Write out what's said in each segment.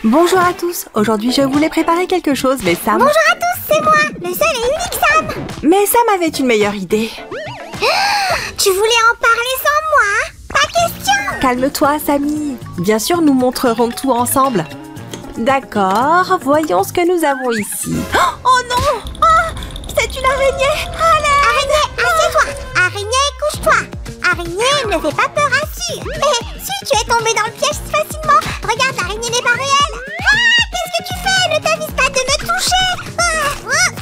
Bonjour à tous, aujourd'hui je voulais préparer quelque chose, mais Sam... Bonjour à tous, c'est moi, le seul et unique Sam. Mais Sam avait une meilleure idée. Tu voulais en parler sans moi? Pas question. Calme-toi, Sammy. Bien sûr, nous montrerons tout ensemble. D'accord, voyons ce que nous avons ici. Oh non! C'est une araignée! Araignée, assieds-toi. Araignée, couche-toi. Araignée, ne fais pas peur, assure. Si tu es tombé dans le piège facilement, regarde, l'araignée n'est pas réelle. Qu'est-ce que tu fais? Ne t'avise pas de me toucher.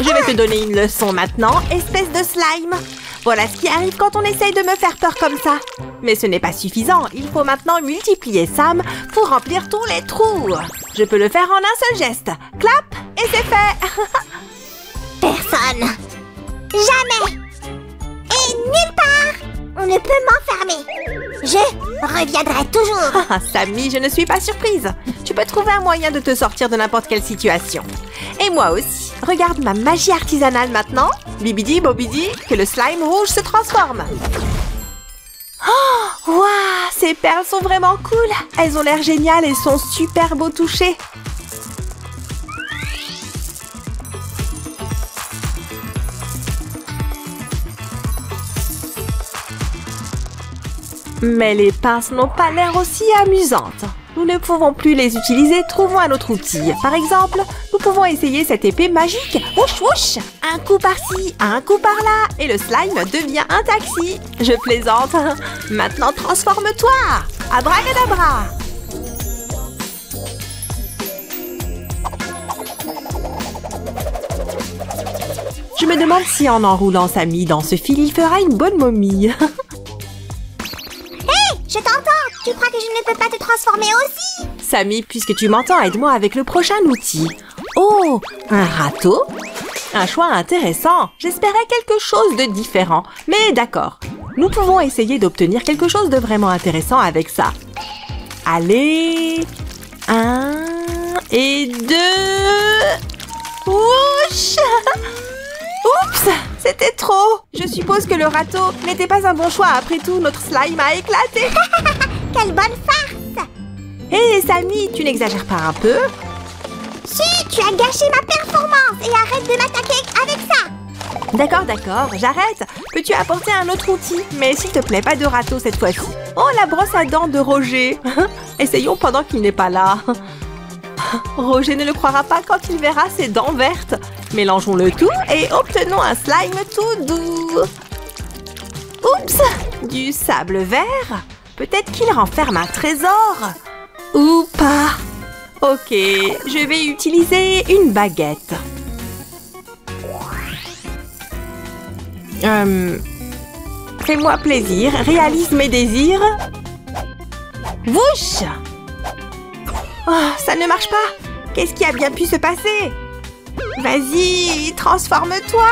Je vais te donner une leçon maintenant, espèce de slime. Voilà ce qui arrive quand on essaye de me faire peur comme ça. Mais ce n'est pas suffisant, il faut maintenant multiplier Sam pour remplir tous les trous. Je peux le faire en un seul geste. Clap, et c'est fait. Personne. Jamais. Et nulle part. On ne peut m'enfermer. Je reviendrai toujours. Sammy, je ne suis pas surprise. Tu peux trouver un moyen de te sortir de n'importe quelle situation. Et moi aussi. Regarde ma magie artisanale maintenant. Bibidi, bobidi, que le slime rouge se transforme. Oh, waouh, ces perles sont vraiment cool. Elles ont l'air géniales et sont super beau toucher. Mais les pinces n'ont pas l'air aussi amusantes. Nous ne pouvons plus les utiliser, trouvons un autre outil. Par exemple, nous pouvons essayer cette épée magique. Wouch wouch! Un coup par-ci, un coup par-là, et le slime devient un taxi. Je plaisante. Maintenant, transforme-toi! Abracadabra! Je me demande si en enroulant Sammy dans ce fil, il fera une bonne momie. Je t'entends. Tu crois que je ne peux pas te transformer aussi? Sammy, puisque tu m'entends, aide-moi avec le prochain outil. Oh, un râteau? Un choix intéressant. J'espérais quelque chose de différent. Mais d'accord, nous pouvons essayer d'obtenir quelque chose de vraiment intéressant avec ça. Allez, 1 et 2. Ouch! Oups, c'était trop. Je suppose que le râteau n'était pas un bon choix. Après tout, notre slime a éclaté. Quelle bonne farce! Hé, Sammy, tu n'exagères pas un peu? Si, tu as gâché ma performance et arrête de m'attaquer avec ça! D'accord, j'arrête. Peux-tu apporter un autre outil? Mais s'il te plaît, pas de râteau cette fois-ci. Oh, la brosse à dents de Roger. Essayons pendant qu'il n'est pas là. Roger ne le croira pas quand il verra ses dents vertes. Mélangeons le tout et obtenons un slime tout doux. Oups, du sable vert. Peut-être qu'il renferme un trésor. Ou pas. Ok, je vais utiliser une baguette. Fais-moi plaisir, réalise mes désirs. Wouch! Oh, ça ne marche pas. Qu'est-ce qui a bien pu se passer? Vas-y, transforme-toi!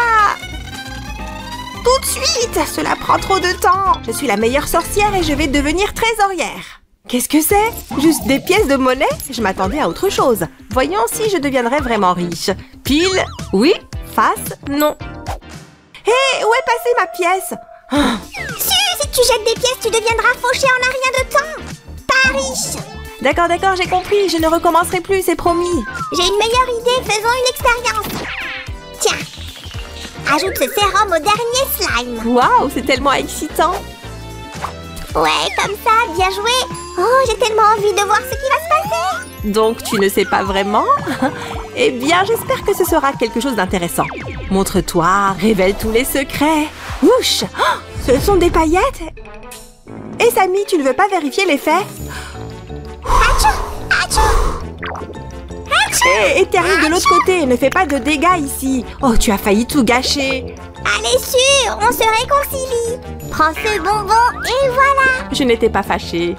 Tout de suite! Cela prend trop de temps. Je suis la meilleure sorcière et je vais devenir trésorière. Qu'est-ce que c'est? Juste des pièces de monnaie? Je m'attendais à autre chose. Voyons si je deviendrai vraiment riche. Pile, oui. Face, non. Hé, où est passée ma pièce? Si tu jettes des pièces, tu deviendras fauché en un rien de temps. Pas riche. D'accord, j'ai compris. Je ne recommencerai plus, c'est promis. J'ai une meilleure idée, faisons une expérience. Tiens, ajoute ce sérum au dernier slime. Waouh, c'est tellement excitant. Ouais, comme ça, bien joué. Oh, j'ai tellement envie de voir ce qui va se passer. Donc, tu ne sais pas vraiment? Eh bien, j'espère que ce sera quelque chose d'intéressant. Montre-toi, révèle tous les secrets. Ouch! Oh, ce sont des paillettes. Et Sammy, tu ne veux pas vérifier l'effet? Hé, éternue de l'autre côté, ne fais pas de dégâts ici. Oh, tu as failli tout gâcher. Allez, sûr, on se réconcilie. Prends ce bonbon et voilà. Je n'étais pas fâchée.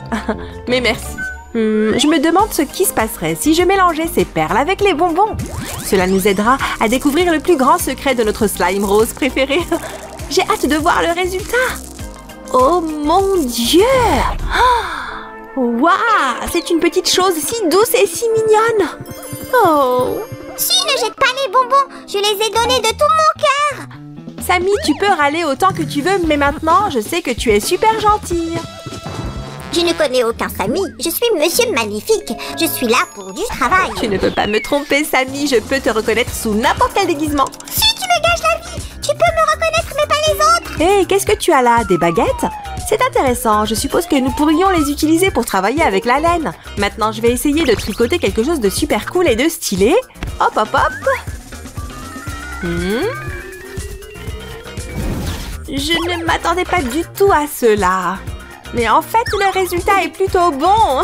Mais merci. Je me demande ce qui se passerait si je mélangeais ces perles avec les bonbons. Cela nous aidera à découvrir le plus grand secret de notre slime rose préféré. J'ai hâte de voir le résultat. Oh mon Dieu! Waouh! C'est une petite chose si douce et si mignonne. Oh! Si, ne jette pas les bonbons. Je les ai donnés de tout mon cœur. Sammy, tu peux râler autant que tu veux, mais maintenant, je sais que tu es super gentille. Je ne connais aucun Samy, je suis Monsieur Magnifique. Je suis là pour du travail. Tu ne peux pas me tromper, Samy, je peux te reconnaître sous n'importe quel déguisement. Si tu me gâches la vie, tu peux me reconnaître mais pas les autres. Hé, qu'est-ce que tu as là? Des baguettes? C'est intéressant, je suppose que nous pourrions les utiliser pour travailler avec la laine. Maintenant, je vais essayer de tricoter quelque chose de super cool et de stylé. Hop, hop, hop. Je ne m'attendais pas du tout à cela. Mais en fait, le résultat est plutôt bon.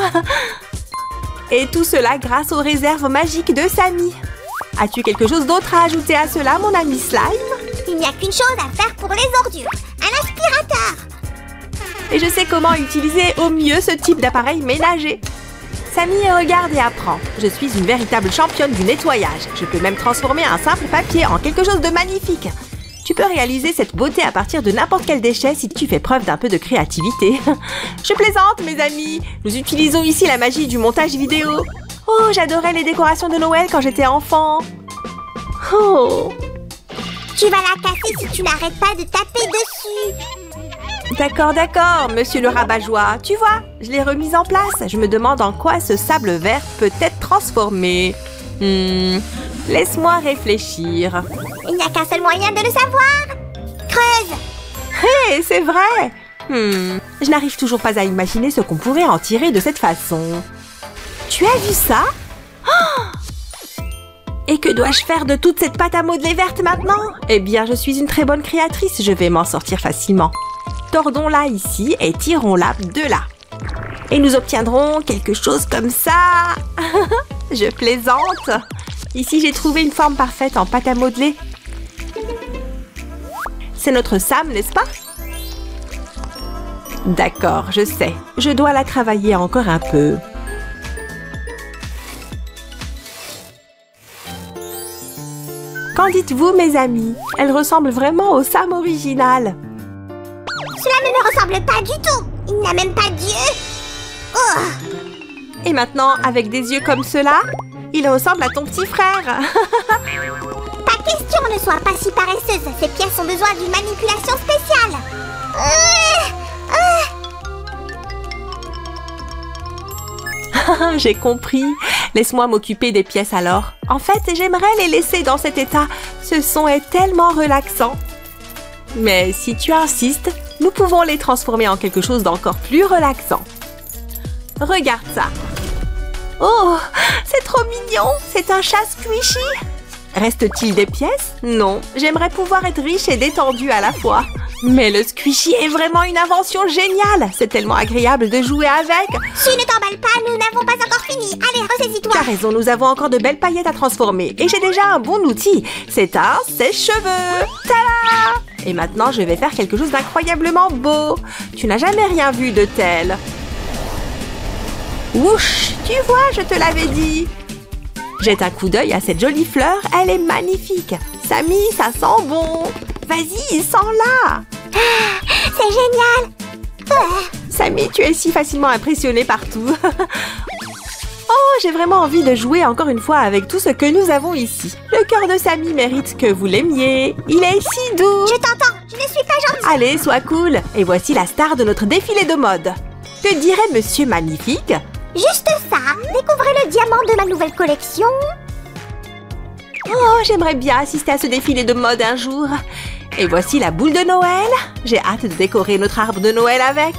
Et tout cela grâce aux réserves magiques de Samy. As-tu quelque chose d'autre à ajouter à cela, mon ami Slime? Il n'y a qu'une chose à faire pour les ordures. Un aspirateur. Et je sais comment utiliser au mieux ce type d'appareil ménager. Samy, regarde et apprends. Je suis une véritable championne du nettoyage. Je peux même transformer un simple papier en quelque chose de magnifique. Tu peux réaliser cette beauté à partir de n'importe quel déchet si tu fais preuve d'un peu de créativité. Je plaisante, mes amis. Nous utilisons ici la magie du montage vidéo. Oh, j'adorais les décorations de Noël quand j'étais enfant. Oh. Tu vas la casser si tu n'arrêtes pas de taper dessus. D'accord, d'accord, monsieur le rabat-joie. Tu vois, je l'ai remise en place. Je me demande en quoi ce sable vert peut être transformé. Laisse-moi réfléchir. Il n'y a qu'un seul moyen de le savoir. Creuse. Hé, c'est vrai. Je n'arrive toujours pas à imaginer ce qu'on pourrait en tirer de cette façon. Tu as vu ça? Oh! Et que dois-je faire de toute cette pâte à modeler verte maintenant? Eh bien, je suis une très bonne créatrice. Je vais m'en sortir facilement. Tordons-la ici et tirons-la de là. Et nous obtiendrons quelque chose comme ça. Je plaisante. Ici, j'ai trouvé une forme parfaite en pâte à modeler. C'est notre Sam, n'est-ce pas? D'accord, je sais. Je dois la travailler encore un peu. Qu'en dites-vous, mes amis? Elle ressemble vraiment au Sam original. Cela ne me ressemble pas du tout. Il n'a même pas d'yeux. Oh. Et maintenant, avec des yeux comme cela, il ressemble à ton petit frère. Pas question, ne sois pas si paresseuse. Ces pièces ont besoin d'une manipulation spéciale. J'ai compris. Laisse-moi m'occuper des pièces alors. En fait, j'aimerais les laisser dans cet état. Ce son est tellement relaxant. Mais si tu insistes, nous pouvons les transformer en quelque chose d'encore plus relaxant. Regarde ça. Oh, c'est trop mignon. C'est un chat squishy. Reste-t-il des pièces? Non, j'aimerais pouvoir être riche et détendue à la fois. Mais le squishy est vraiment une invention géniale. C'est tellement agréable de jouer avec. Si, ne t'emballe pas, nous n'avons pas encore fini. Allez, ressaisis-toi. Tu as raison, nous avons encore de belles paillettes à transformer. Et j'ai déjà un bon outil. C'est un sèche-cheveux. Tada! Et maintenant, je vais faire quelque chose d'incroyablement beau. Tu n'as jamais rien vu de tel. Ouch, tu vois, je te l'avais dit. Jette un coup d'œil à cette jolie fleur, elle est magnifique. Samy, ça sent bon. Vas-y, sens-la. C'est génial. Samy, tu es si facilement impressionné partout. Oh, j'ai vraiment envie de jouer encore une fois avec tout ce que nous avons ici. Le cœur de Samy mérite que vous l'aimiez. Il est si doux. Je t'entends, je ne suis pas gentille. Allez, sois cool. Et voici la star de notre défilé de mode. Que dirait Monsieur Magnifique? Juste ça, découvrez le diamant de ma nouvelle collection. Oh, j'aimerais bien assister à ce défilé de mode un jour. Et voici la boule de Noël. J'ai hâte de décorer notre arbre de Noël avec.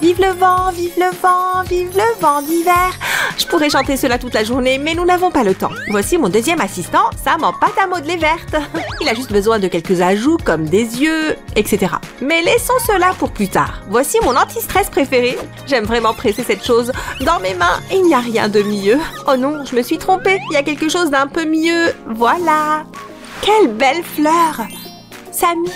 Vive le vent, vive le vent, vive le vent d'hiver. Je pourrais chanter cela toute la journée, mais nous n'avons pas le temps. Voici mon deuxième assistant, Sam en pâte à modeler verte. Il a juste besoin de quelques ajouts comme des yeux, etc. Mais laissons cela pour plus tard. Voici mon anti-stress préféré. J'aime vraiment presser cette chose dans mes mains. Il n'y a rien de mieux. Oh non, je me suis trompée. Il y a quelque chose d'un peu mieux. Voilà. Quelle belle fleur! Samy,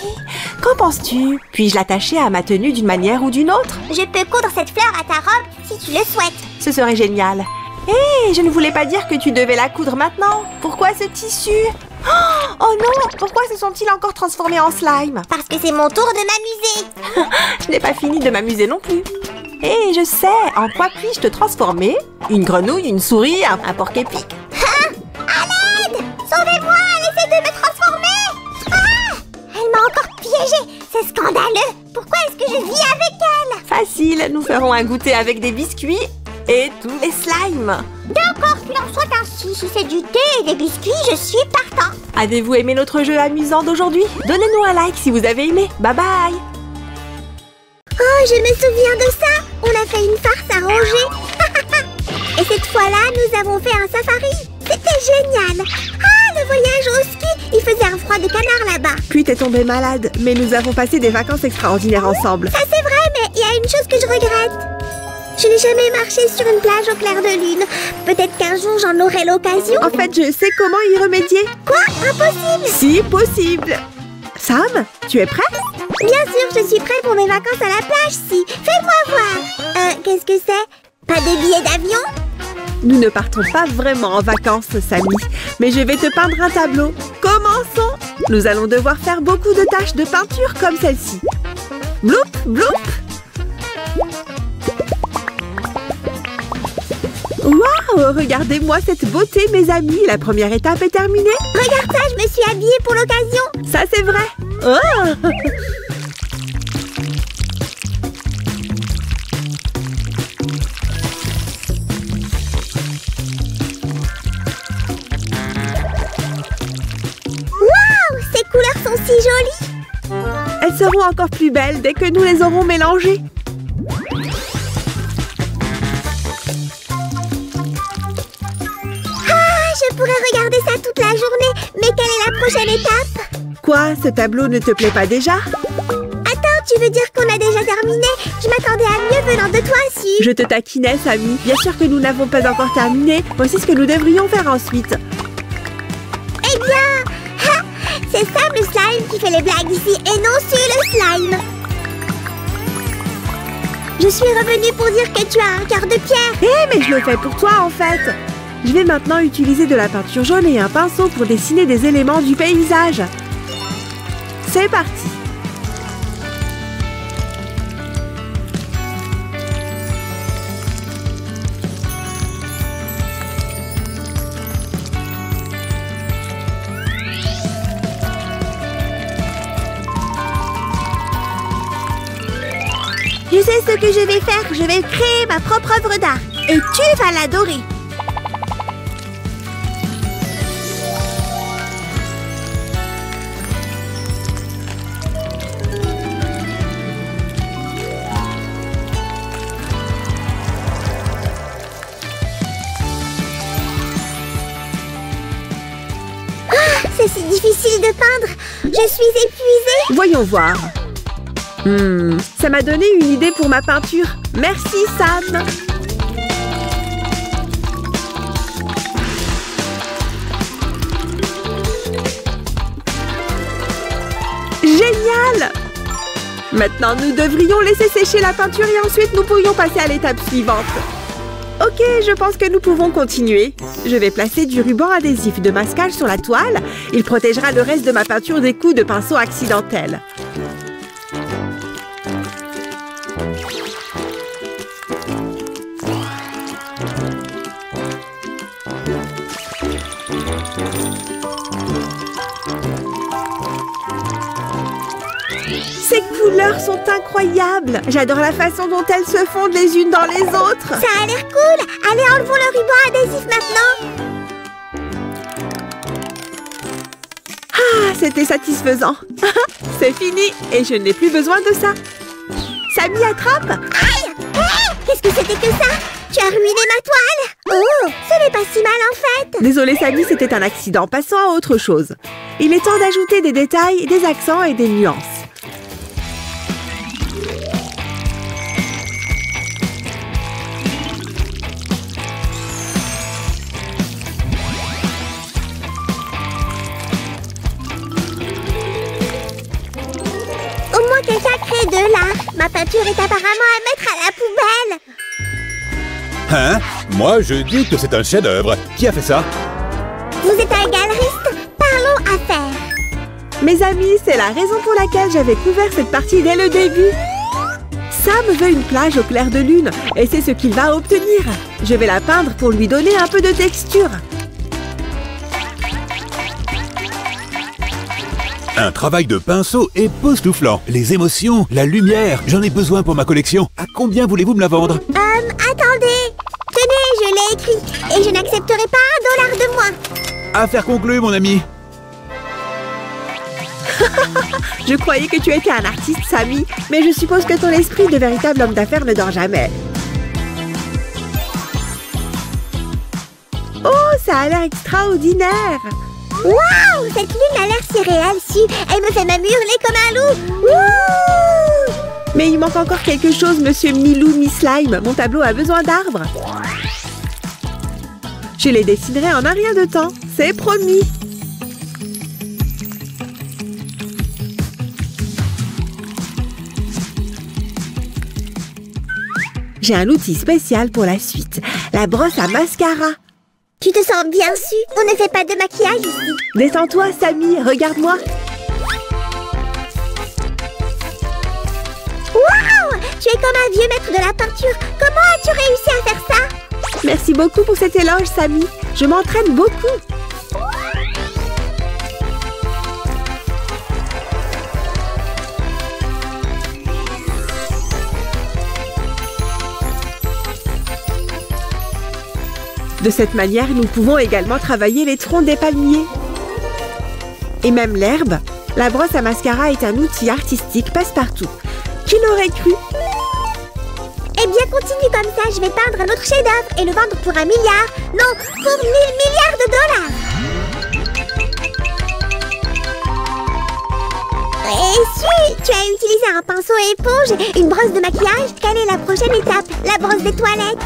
qu'en penses-tu? Puis-je l'attacher à ma tenue d'une manière ou d'une autre? Je peux coudre cette fleur à ta robe si tu le souhaites. Ce serait génial. Hé, je ne voulais pas dire que tu devais la coudre maintenant. Pourquoi ce tissu? Oh non, pourquoi se sont-ils encore transformés en slime? Parce que c'est mon tour de m'amuser. Je n'ai pas fini de m'amuser non plus. Hé, je sais, en quoi puis-je te transformer? Une grenouille, une souris, un porc-épic? À l'aide! Sauvez-moi, laissez de me transformer. Elle m'a encore piégée. C'est scandaleux. Pourquoi est-ce que je vis avec elle? facile. Nous ferons un goûter avec des biscuits et tous les slimes. D'accord, qu'il en soit ainsi. Si c'est du thé et des biscuits, je suis partant. Avez-vous aimé notre jeu amusant d'aujourd'hui? Donnez-nous un like si vous avez aimé. Bye bye. Oh, je me souviens de ça. On a fait une farce à Roger. Et cette fois-là, nous avons fait un safari. C'était génial. Ah, le voyage au ski. Il faisait un froid de canard là-bas. Puis t'es tombée malade, mais nous avons passé des vacances extraordinaires ensemble. Ça c'est vrai, mais il y a une chose que je regrette. Je n'ai jamais marché sur une plage au clair de lune. Peut-être qu'un jour j'en aurai l'occasion. En fait, je sais comment y remédier. Quoi? Impossible? Si, possible. Sam, tu es prêt? Bien sûr, je suis prête pour mes vacances à la plage, si. Fais-moi voir. Qu'est-ce que c'est? Pas de billets d'avion? Nous ne partons pas vraiment en vacances, Samy, mais je vais te peindre un tableau. Commençons! Nous allons devoir faire beaucoup de taches de peinture comme celle-ci. Bloup, bloup! Waouh! Regardez-moi cette beauté, mes amis! La première étape est terminée. Regarde ça, je me suis habillée pour l'occasion. Ça, c'est vrai! Oh! Ces couleurs sont si jolies. Elles seront encore plus belles dès que nous les aurons mélangées. Ah, je pourrais regarder ça toute la journée. Mais quelle est la prochaine étape? Quoi? Ce tableau ne te plaît pas déjà? Attends, tu veux dire qu'on a déjà terminé? Je m'attendais à mieux venant de toi, si. Je te taquinais, Samy. Bien sûr que nous n'avons pas encore terminé. Voici ce que nous devrions faire ensuite. Eh bien, c'est Sam le slime qui fait les blagues ici et non Su le slime. Je suis revenue pour dire que tu as un cœur de pierre. Mais je le fais pour toi en fait. Je vais maintenant utiliser de la peinture jaune et un pinceau pour dessiner des éléments du paysage. C'est parti. Je sais ce que je vais faire. Je vais créer ma propre œuvre d'art. Et tu vas l'adorer. Ah, c'est si difficile de peindre. Je suis épuisée. Voyons voir. Ça m'a donné une idée pour ma peinture. Merci, Sam. Génial! Maintenant, nous devrions laisser sécher la peinture et ensuite nous pourrions passer à l'étape suivante. Ok, je pense que nous pouvons continuer. Je vais placer du ruban adhésif de masquage sur la toile. Il protégera le reste de ma peinture des coups de pinceau accidentels. Ces couleurs sont incroyables. J'adore la façon dont elles se fondent les unes dans les autres. Ça a l'air cool. Allez, enlevons le ruban adhésif maintenant. Ah, c'était satisfaisant. C'est fini et je n'ai plus besoin de ça. Samy, attrape. Aïe! Qu'est-ce que c'était que ça? Tu as ruiné ma toile. Oh, ce n'est pas si mal en fait. Désolé, Samy, c'était un accident. Passons à autre chose. Il est temps d'ajouter des détails, des accents et des nuances. Au moins quelqu'un crée de l'art. Ma peinture est apparemment à mettre à la poubelle. Hein? Moi, je dis que c'est un chef-d'œuvre. Qui a fait ça? Vous êtes un galeriste? Parlons affaires. Mes amis, c'est la raison pour laquelle j'avais couvert cette partie dès le début. Sam veut une plage au clair de lune et c'est ce qu'il va obtenir. Je vais la peindre pour lui donner un peu de texture. Un travail de pinceau époustouflant. Les émotions, la lumière, j'en ai besoin pour ma collection. À combien voulez-vous me la vendre? Attendez. Tenez, je l'ai écrit. Et je n'accepterai pas $1 de moins. Affaire conclue, mon ami. Je croyais que tu étais un artiste, Samy, mais je suppose que ton esprit de véritable homme d'affaires ne dort jamais. Oh, ça a l'air extraordinaire! Waouh, cette lune a l'air si réelle, si. Elle me fait même hurler comme un loup. Wouh! Mais il manque encore quelque chose, monsieur Milou Miss Slime. Mon tableau a besoin d'arbres. Je les dessinerai en un rien de temps, c'est promis. J'ai un outil spécial pour la suite, la brosse à mascara. Tu te sens bien su? On ne fait pas de maquillage ici. Détends-toi, Samy, regarde-moi. Waouh! Tu es comme un vieux maître de la peinture. Comment as-tu réussi à faire ça? Merci beaucoup pour cet éloge, Samy. Je m'entraîne beaucoup. De cette manière, nous pouvons également travailler les troncs des palmiers. Et même l'herbe. La brosse à mascara est un outil artistique passe-partout. Qui l'aurait cru? Eh bien, continue comme ça. Je vais peindre un autre chef-d'œuvre et le vendre pour 1 milliard. Non, pour 1000 milliards de dollars. Et si tu as utilisé un pinceau éponge, une brosse de maquillage, quelle est la prochaine étape? La brosse des toilettes.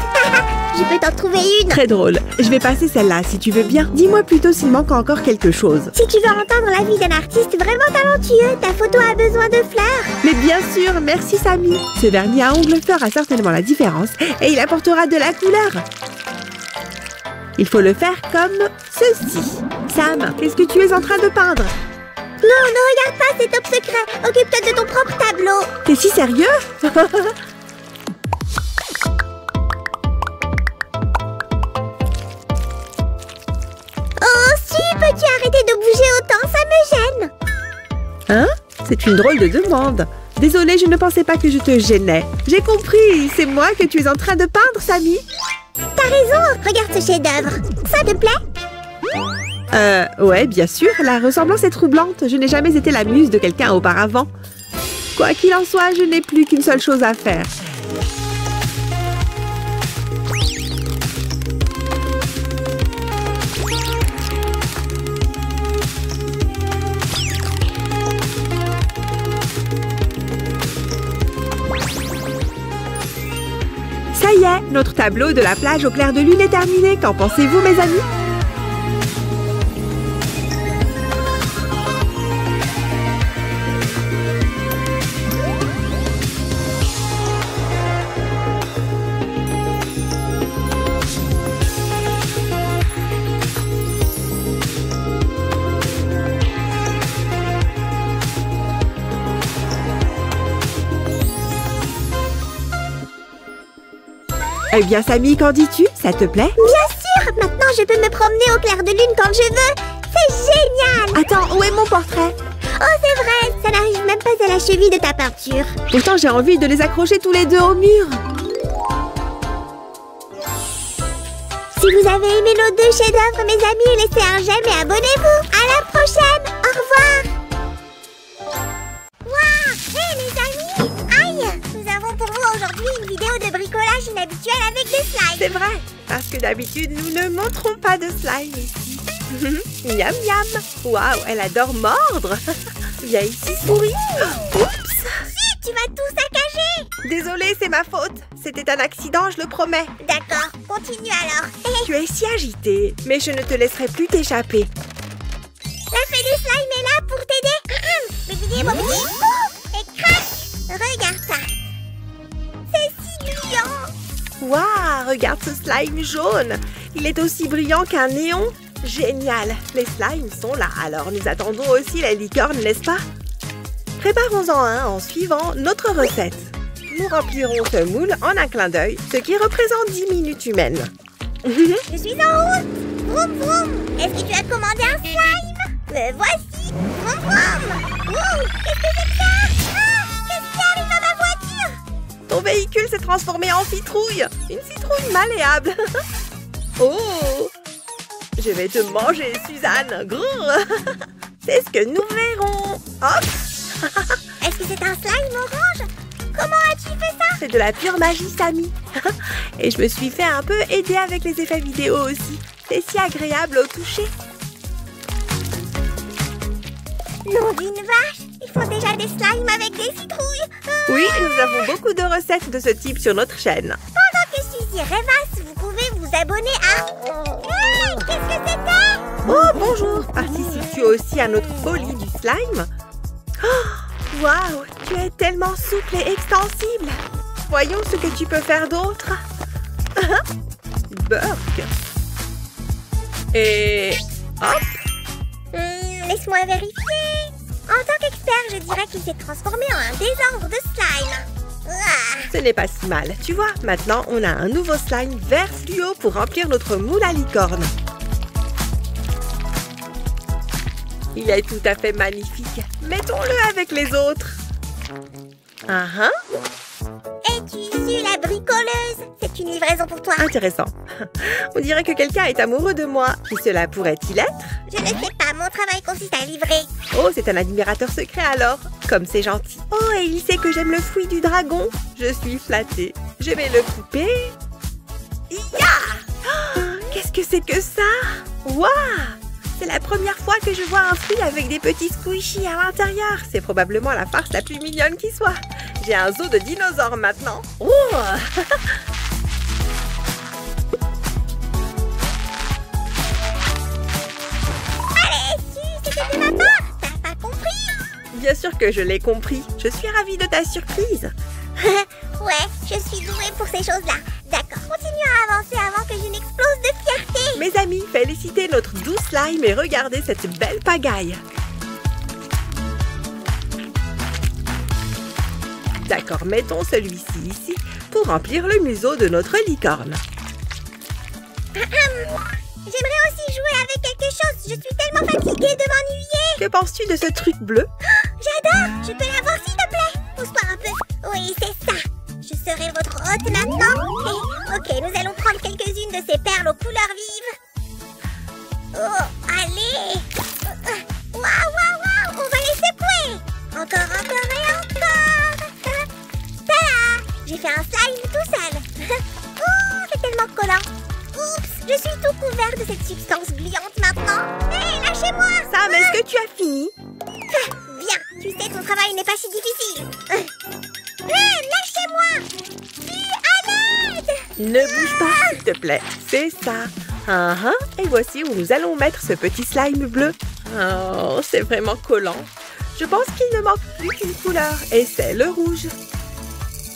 Je peux t'en trouver une. Très drôle. Je vais passer celle-là si tu veux bien. Dis-moi plutôt s'il manque encore quelque chose. Si tu veux entendre la vie d'un artiste vraiment talentueux, ta photo a besoin de fleurs. Mais bien sûr, merci Samy. Ce vernis à ongles fera certainement la différence et il apportera de la couleur. Il faut le faire comme ceci. Sam, qu'est-ce que tu es en train de peindre? Non, ne regarde pas, c'est top secret. Occupe-toi de ton propre tableau. T'es si sérieux? Oh, si, peux-tu arrêter de bouger autant? Ça me gêne. Hein? C'est une drôle de demande. Désolée, je ne pensais pas que je te gênais. J'ai compris, c'est moi que tu es en train de peindre, Samy. T'as raison, regarde ce chef-d'œuvre. Ça te plaît? Ouais, bien sûr, la ressemblance est troublante. Je n'ai jamais été la muse de quelqu'un auparavant. Quoi qu'il en soit, je n'ai plus qu'une seule chose à faire. Ça y est, notre tableau de la plage au clair de lune est terminé. Qu'en pensez-vous, mes amis? Eh bien, Samy, qu'en dis-tu? Ça te plaît? Bien sûr! Maintenant, je peux me promener au clair de lune quand je veux! C'est génial! Attends, où est mon portrait? Oh, c'est vrai! Ça n'arrive même pas à la cheville de ta peinture. Pourtant, j'ai envie de les accrocher tous les deux au mur. Si vous avez aimé nos 2 chefs-d'œuvre, mes amis, laissez un j'aime et abonnez-vous! À la prochaine! Au revoir! Waouh! Hé, les amis! Aïe! Nous avons pour vous aujourd'hui une vidéo de bricolage inhabituelle avec des slimes. C'est vrai, parce que d'habitude, nous ne montrons pas de slime ici. Miam miam. Waouh, elle adore mordre. Viens ici, souris. Oups. Si, tu vas tout saccager. Désolée, c'est ma faute. C'était un accident, je le promets. D'accord, continue alors. Tu es si agitée, mais je ne te laisserai plus t'échapper. La fée des slimes est là pour t'aider. Boubidi. Et crac. Regarde ça. C'est si brillant. Waouh, regarde ce slime jaune. Il est aussi brillant qu'un néon. Génial. Les slimes sont là, alors nous attendons aussi la licorne, n'est-ce pas? Préparons-en un en suivant notre recette. Nous remplirons ce moule en un clin d'œil, ce qui représente 10 minutes humaines. Je suis en route. Vroom vroom. Est-ce que tu as commandé un slime? Le voici. ici. Vroom, vroom. Ouh, qu'est-ce que c'est que ça? Ah, qu'est-ce qui arrive à ma voiture? Ton véhicule s'est transformé en citrouille. Une citrouille malléable. Oh! Je vais te manger, Suzanne. Grrr. C'est ce que nous verrons. Hop! Est-ce que c'est un slime orange? Comment as-tu fait ça? C'est de la pure magie, Samy. Et je me suis fait un peu aider avec les effets vidéo aussi. C'est si agréable au toucher. Nom d'une vache, ils font déjà des slimes avec des citrouilles. Oui, nous avons beaucoup de recettes de ce type sur notre chaîne. Pendant que Suzy rêvasse, vous pouvez vous abonner à... Hey, qu'est-ce que c'était? Oh, bonjour! Participes-tu aussi à notre folie du slime? Oh, waouh! Tu es tellement souple et extensible! Voyons ce que tu peux faire d'autre. Burk! Et... hop! Laisse-moi vérifier. En tant qu'expert, je dirais qu'il s'est transformé en un désordre de slime. Ah. Ce n'est pas si mal. Tu vois, maintenant, on a un nouveau slime vert fluo pour remplir notre moule à licorne. Il est tout à fait magnifique. Mettons-le avec les autres. Es-tu su la bricoleuse? C'est une livraison pour toi. Intéressant. On dirait que quelqu'un est amoureux de moi. Qui cela pourrait-il être? Je ne sais pas, mon travail consiste à livrer. Oh, c'est un admirateur secret alors. Comme c'est gentil. Oh, et il sait que j'aime le fruit du dragon. Je suis flattée. Je vais le couper. Ya! Oh, qu'est-ce que c'est que ça? Waouh! C'est la première fois que je vois un fruit avec des petits squishies à l'intérieur. C'est probablement la farce la plus mignonne qui soit. J'ai un zoo de dinosaures maintenant. Oh! Allez, c'était de ma part. T'as pas compris? Bien sûr que je l'ai compris. Je suis ravie de ta surprise. Ouais, je suis douée pour ces choses-là. D'accord, continue à avancer avant que je n'explose de fierté. Mes amis, félicitez notre doux slime et regardez cette belle pagaille. D'accord, mettons celui-ci ici pour remplir le museau de notre licorne. J'aimerais aussi jouer avec quelque chose. Je suis tellement fatiguée de m'ennuyer. Que penses-tu de ce truc bleu? J'adore. Je peux l'avoir s'il te plaît? Pousse-toi un peu. Oui, c'est ça. Je serai votre hôte maintenant. Ok, nous allons prendre quelques-unes de ces perles aux couleurs vives. Oh, allez. Waouh, waouh, waouh. On va les secouer. Encore et encore. Tada! J'ai fait un slime tout seul. Oh, c'est tellement collant. Oups, je suis tout couvert de cette substance gluante maintenant. Hé, lâchez-moi. Sam, est-ce que tu as fini? Viens, tu sais, ton travail n'est pas si difficile. Hé, lâchez-moi. Fille, à l'aide. Ne bouge pas, s'il te plaît. C'est ça. Et voici où nous allons mettre ce petit slime bleu. Oh, c'est vraiment collant. Je pense qu'il ne manque plus qu'une couleur, et c'est le rouge.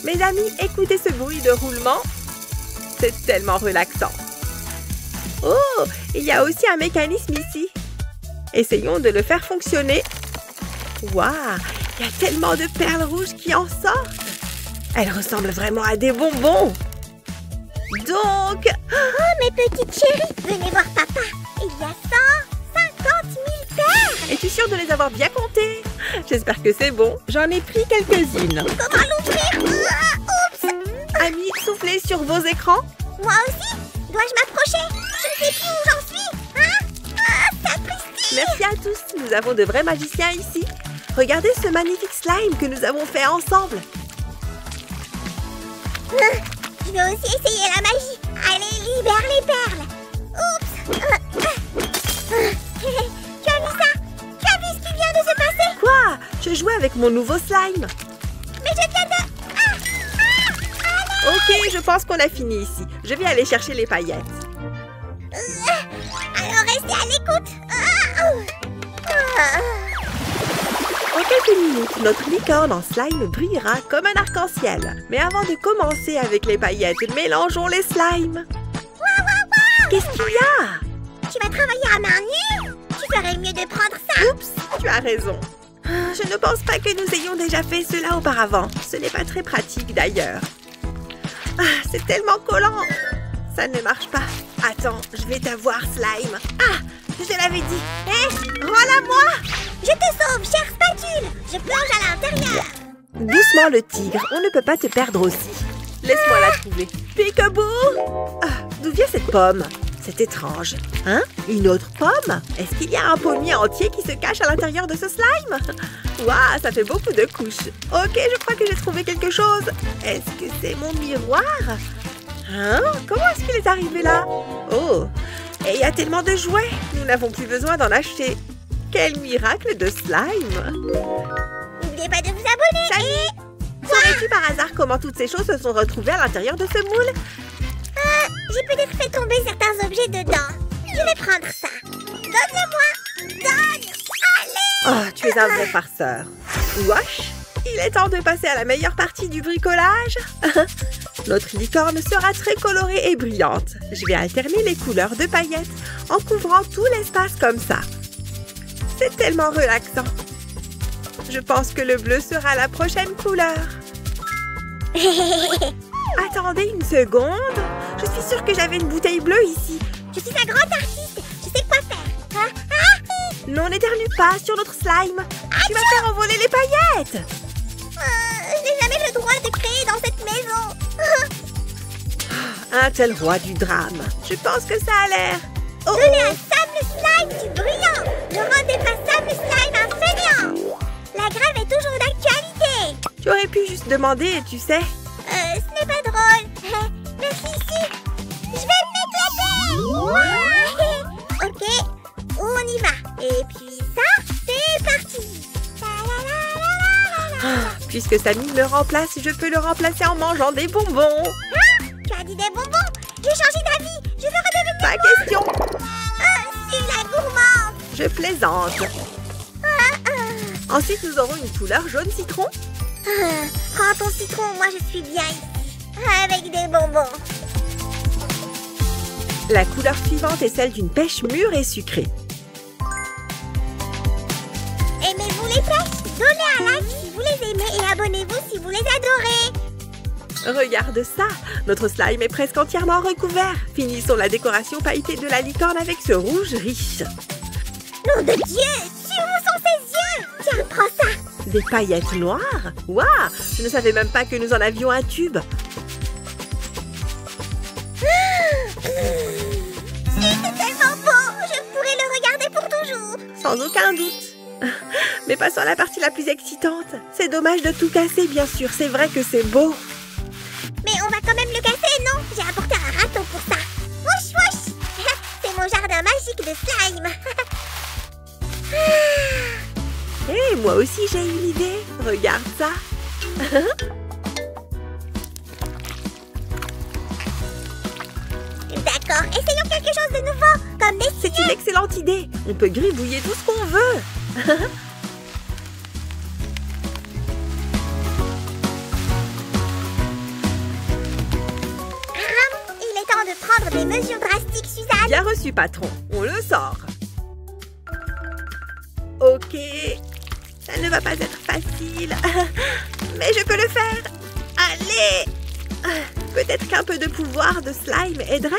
Mes amis, écoutez ce bruit de roulement. C'est tellement relaxant. Oh, il y a aussi un mécanisme ici. Essayons de le faire fonctionner. Waouh, il y a tellement de perles rouges qui en sortent. Elles ressemblent vraiment à des bonbons. Donc... Oh, mes petites chéries, venez voir papa. Il y a 150 000 perles. Es-tu sûre de les avoir bien comptées? J'espère que c'est bon. J'en ai pris quelques-unes. Comment l'ouvrir? Oups. Amis, soufflez sur vos écrans. Moi aussi? Dois-je m'approcher? Je ne sais plus où j'en suis. Hein? Sapristi! Merci à tous. Nous avons de vrais magiciens ici. Regardez ce magnifique slime que nous avons fait ensemble. Je vais aussi essayer la magie. Allez, libère les perles. Oups. Tu as vu ça? Tu as vu ce qui vient de se passer? Quoi? Je jouais avec mon nouveau slime. Mais je viens de... Ok, je pense qu'on a fini ici. Je vais aller chercher les paillettes. Alors restez à l'écoute. En quelques minutes, notre licorne en slime brillera comme un arc-en-ciel. Mais avant de commencer avec les paillettes, mélangeons les slimes. Qu'est-ce qu'il y a? Tu vas travailler à main nue? Tu ferais mieux de prendre ça. Oups, tu as raison. Je ne pense pas que nous ayons déjà fait cela auparavant. Ce n'est pas très pratique d'ailleurs. C'est tellement collant. Ça ne marche pas. Attends, je vais t'avoir, slime. Ah, je te l'avais dit. Hé, rends-la-moi. Je te sauve, chère spatule. Je plonge à l'intérieur. Doucement le tigre, on ne peut pas te perdre aussi. Laisse-moi la trouver. Peekaboo! D'où vient cette pomme? C'est étrange. Hein? Une autre pomme? Est-ce qu'il y a un pommier entier qui se cache à l'intérieur de ce slime? Waouh, ça fait beaucoup de couches. Ok, je crois que j'ai trouvé quelque chose. Est-ce que c'est mon miroir? Hein? Comment est-ce qu'il est arrivé là? Oh! Et il y a tellement de jouets. Nous n'avons plus besoin d'en acheter. Quel miracle de slime! N'oubliez pas de vous abonner. Salut! Saurais-tu par hasard comment toutes ces choses se sont retrouvées à l'intérieur de ce moule? J'ai peut-être fait tomber certains objets dedans. Je vais prendre ça. Donne-le-moi. Donne. Allez. Oh, tu es un vrai farceur. Wesh! Il est temps de passer à la meilleure partie du bricolage. Notre licorne sera très colorée et brillante. Je vais alterner les couleurs de paillettes en couvrant tout l'espace comme ça. C'est tellement relaxant. Je pense que le bleu sera la prochaine couleur. Attendez une seconde. Je suis sûre que j'avais une bouteille bleue ici. Je suis un grand artiste. Je sais quoi faire. Hein? Non, n'éternue pas sur notre slime. Tu vas faire envoler les paillettes. Je n'ai jamais le droit de créer dans cette maison. Un tel roi du drame. Je pense que ça a l'air. Oh, Donnez à Sam le slime du brillant. Ne rendez pas Sam le slime un fainéant. La grève est toujours d'actualité. Tu aurais pu juste demander, tu sais. Ce n'est pas drôle. Merci ici. Je vais m'éclater. Ok, on y va. Et puis ça, c'est parti. Puisque Samy me remplace, je peux le remplacer en mangeant des bonbons. Tu as dit des bonbons. J'ai changé d'avis. Je veux redevenir Pas moi. question. C'est la gourmande. Je plaisante. Ensuite, nous aurons une couleur jaune citron. Prends ton citron, moi je suis bien ici. Avec des bonbons. La couleur suivante est celle d'une pêche mûre et sucrée. Aimez-vous les pêches? Donnez un like si vous les aimez et abonnez-vous si vous les adorez. Regarde ça. Notre slime est presque entièrement recouvert. Finissons la décoration pailletée de la licorne avec ce rouge riche. Nom de Dieu! Où sont ses yeux? Tiens, prends ça. Des paillettes noires? Waouh! Je ne savais même pas que nous en avions un tube. C'est tellement beau. Je pourrais le regarder pour toujours. Sans aucun doute. Mais passons à la partie la plus excitante. C'est dommage de tout casser, bien sûr. C'est vrai que c'est beau. Mais on va quand même le casser, non? J'ai apporté un râteau pour ça. Wouch, wouch. C'est mon jardin magique de slime. Hé, moi aussi j'ai une idée. Regarde ça. D'accord, essayons quelque chose de nouveau. Comme des C'est une excellente idée. On peut gribouiller tout ce qu'on veut. Il est temps de prendre des mesures drastiques, Suzanne. Bien reçu, patron. On le sort. Ok. Ça ne va pas être facile. Mais je peux le faire. Allez. Peut-être qu'un peu de pouvoir de slime aiderait.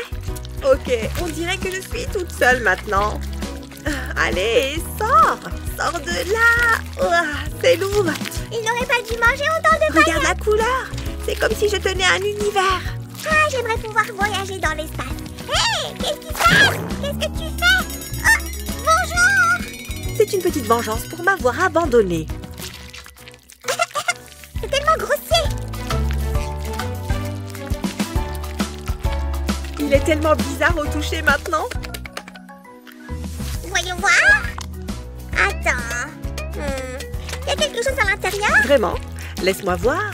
Ok, on dirait que je suis toute seule maintenant. Allez, sors. Sors de là. C'est lourd. Il n'aurait pas dû manger autant de paillettes. Regarde la couleur. C'est comme si je tenais un univers. J'aimerais pouvoir voyager dans l'espace. Hé, qu'est-ce qui se passe? Qu'est-ce que tu fais? Bonjour. C'est une petite vengeance pour m'avoir abandonnée. C'est tellement grossier. Il est tellement bizarre au toucher maintenant. Voyons voir. Attends. Il y a quelque chose à l'intérieur? Vraiment? Laisse-moi voir.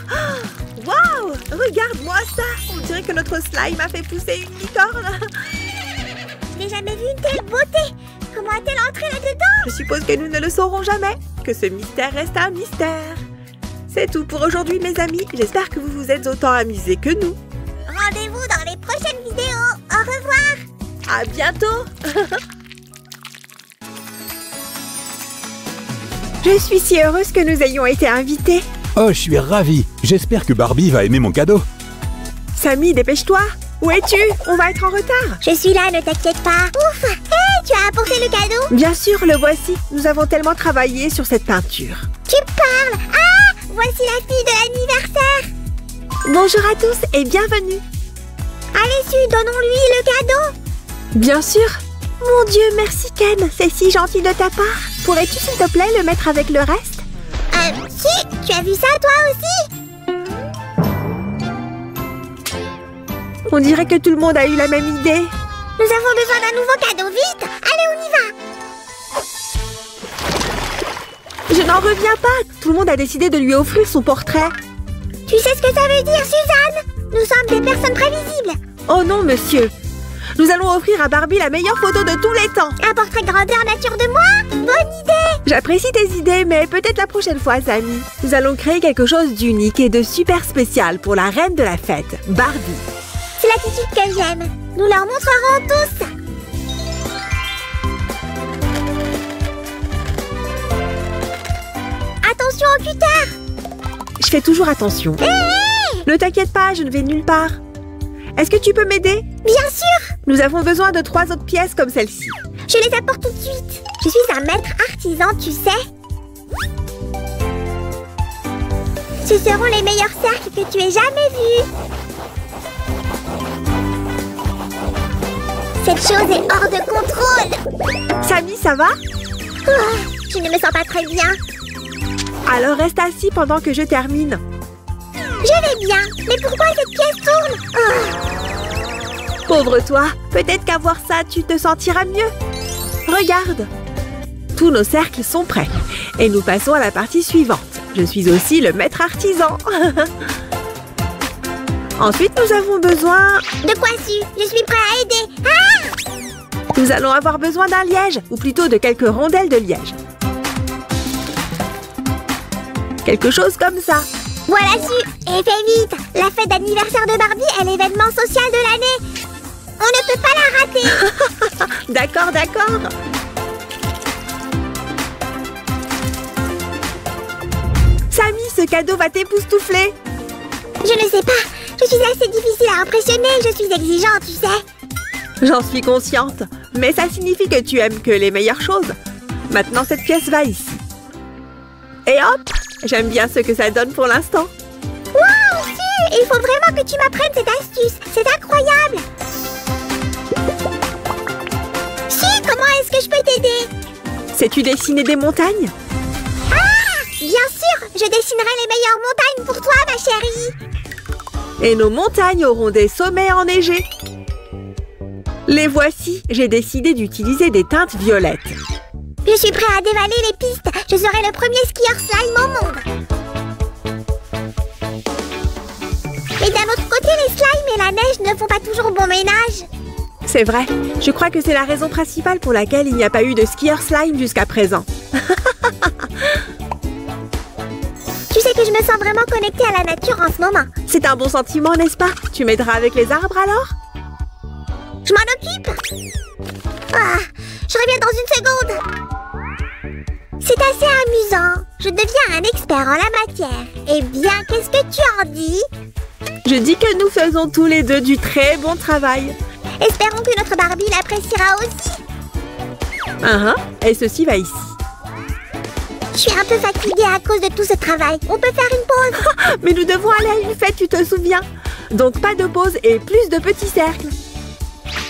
Waouh! Regarde-moi ça! On dirait que notre slime a fait pousser une licorne. Je n'ai jamais vu une telle beauté. Comment a-t-elle entré là-dedans? Je suppose que nous ne le saurons jamais. Que ce mystère reste un mystère. C'est tout pour aujourd'hui, mes amis. J'espère que vous vous êtes autant amusés que nous. Rendez-vous dans les prochaines vidéos. Au revoir. À bientôt! Je suis si heureuse que nous ayons été invités. Oh, je suis ravi. J'espère que Barbie va aimer mon cadeau. Samy, dépêche-toi. Où es-tu? On va être en retard. Je suis là, ne t'inquiète pas. Ouf. Hé, tu as apporté le cadeau? Bien sûr, le voici. Nous avons tellement travaillé sur cette peinture. Tu parles? Ah! Voici la fille de l'anniversaire! Bonjour à tous et bienvenue. Allez, Su, donnons-lui le cadeau! Bien sûr. Mon Dieu, merci Ken, c'est si gentil de ta part. Pourrais-tu s'il te plaît le mettre avec le reste? Si, tu as vu ça toi aussi? On dirait que tout le monde a eu la même idée. Nous avons besoin d'un nouveau cadeau, vite! Allez, on y va! Je n'en reviens pas. Tout le monde a décidé de lui offrir son portrait. Tu sais ce que ça veut dire, Suzanne? Nous sommes des personnes prévisibles. Oh non, monsieur. Nous allons offrir à Barbie la meilleure photo de tous les temps. Un portrait grandeur nature de moi? Bonne idée! J'apprécie tes idées, mais peut-être la prochaine fois, Sammy. Nous allons créer quelque chose d'unique et de super spécial pour la reine de la fête, Barbie. C'est l'attitude que j'aime. Nous leur montrerons tous. Attention au cutter! Je fais toujours attention. Ne t'inquiète pas, je ne vais nulle part. Est-ce que tu peux m'aider? Bien sûr! Nous avons besoin de 3 autres pièces comme celle-ci. Je les apporte tout de suite. Je suis un maître artisan, tu sais. Ce seront les meilleurs cercles que tu aies jamais vus. Cette chose est hors de contrôle. Sammy, ça va? Oh, je ne me sens pas très bien. Alors reste assis pendant que je termine. Je vais bien, mais pourquoi cette pièce tourne? Oh. Pauvre toi, peut-être qu'à voir ça, tu te sentiras mieux. Regarde. Tous nos cercles sont prêts. Et nous passons à la partie suivante. Je suis aussi le maître artisan. Ensuite, nous avons besoin... De quoi, Su? Je suis prêt à aider. Ah! Nous allons avoir besoin d'un liège, ou plutôt de quelques rondelles de liège. Quelque chose comme ça. Voilà, Su. Et fais vite. La fête d'anniversaire de Barbie est l'événement social de l'année. On ne peut pas la rater. D'accord, d'accord. Sammy, ce cadeau va t'époustoufler. Je ne sais pas. Je suis assez difficile à impressionner. Je suis exigeante, tu sais. J'en suis consciente. Mais ça signifie que tu aimes que les meilleures choses. Maintenant, cette pièce va ici. Et hop! J'aime bien ce que ça donne pour l'instant. Waouh, Su! Il faut vraiment que tu m'apprennes cette astuce. C'est incroyable. Si, comment est-ce que je peux t'aider? Sais-tu dessiner des montagnes? Ah! Bien sûr! Je dessinerai les meilleures montagnes pour toi, ma chérie. Et nos montagnes auront des sommets enneigés. Les voici. J'ai décidé d'utiliser des teintes violettes. Je suis prêt à dévaler les pistes. Je serai le premier skieur slime au monde. Et d'un autre côté, les slimes et la neige ne font pas toujours bon ménage. C'est vrai. Je crois que c'est la raison principale pour laquelle il n'y a pas eu de skieur slime jusqu'à présent. Tu sais que je me sens vraiment connectée à la nature en ce moment. C'est un bon sentiment, n'est-ce pas? Tu m'aideras avec les arbres alors? Je m'en occupe. Ah, je reviens dans une seconde. C'est assez amusant. Je deviens un expert en la matière. Eh bien, qu'est-ce que tu en dis? Je dis que nous faisons tous les deux du très bon travail. Espérons que notre Barbie l'appréciera aussi. Et ceci va ici. Je suis un peu fatiguée à cause de tout ce travail. On peut faire une pause? Mais nous devons aller à une fête, tu te souviens? Donc pas de pause et plus de petits cercles.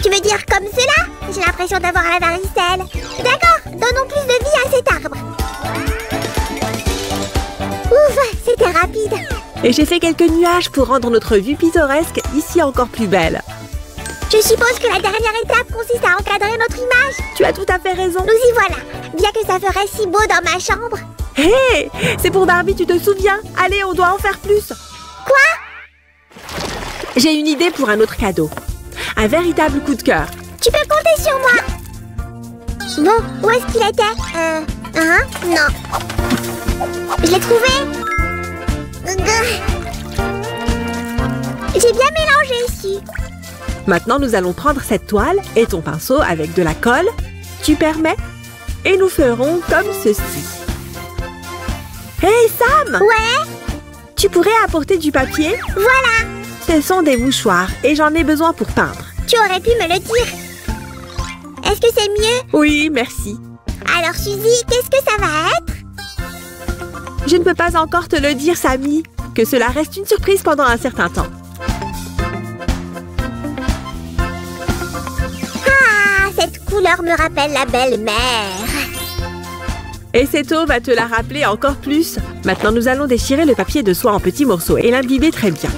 Tu veux dire comme cela? J'ai l'impression d'avoir la varicelle. D'accord, donnons plus de vie à cet arbre. Ouf, c'était rapide. Et j'ai fait quelques nuages pour rendre notre vue pittoresque ici encore plus belle. Je suppose que la dernière étape consiste à encadrer notre image. Tu as tout à fait raison. Nous y voilà. Bien que ça ferait si beau dans ma chambre. Hé, c'est pour Barbie, tu te souviens? Allez, on doit en faire plus. Quoi? J'ai une idée pour un autre cadeau. Un véritable coup de cœur. Tu peux compter sur moi. Bon, où est-ce qu'il était? Non. Je l'ai trouvé. J'ai bien mélangé ici. Maintenant, nous allons prendre cette toile et ton pinceau avec de la colle. Tu permets? Et nous ferons comme ceci. Hé, Sam! Ouais? Tu pourrais apporter du papier? Voilà. Ce sont des mouchoirs et j'en ai besoin pour peindre. Tu aurais pu me le dire. Est-ce que c'est mieux? Oui, merci. Alors Suzy, qu'est-ce que ça va être? Je ne peux pas encore te le dire, Samy. Que cela reste une surprise pendant un certain temps. Ah, cette couleur me rappelle la belle-mère. Et cette eau va te la rappeler encore plus. Maintenant, nous allons déchirer le papier de soie en petits morceaux et l'imbiber très bien.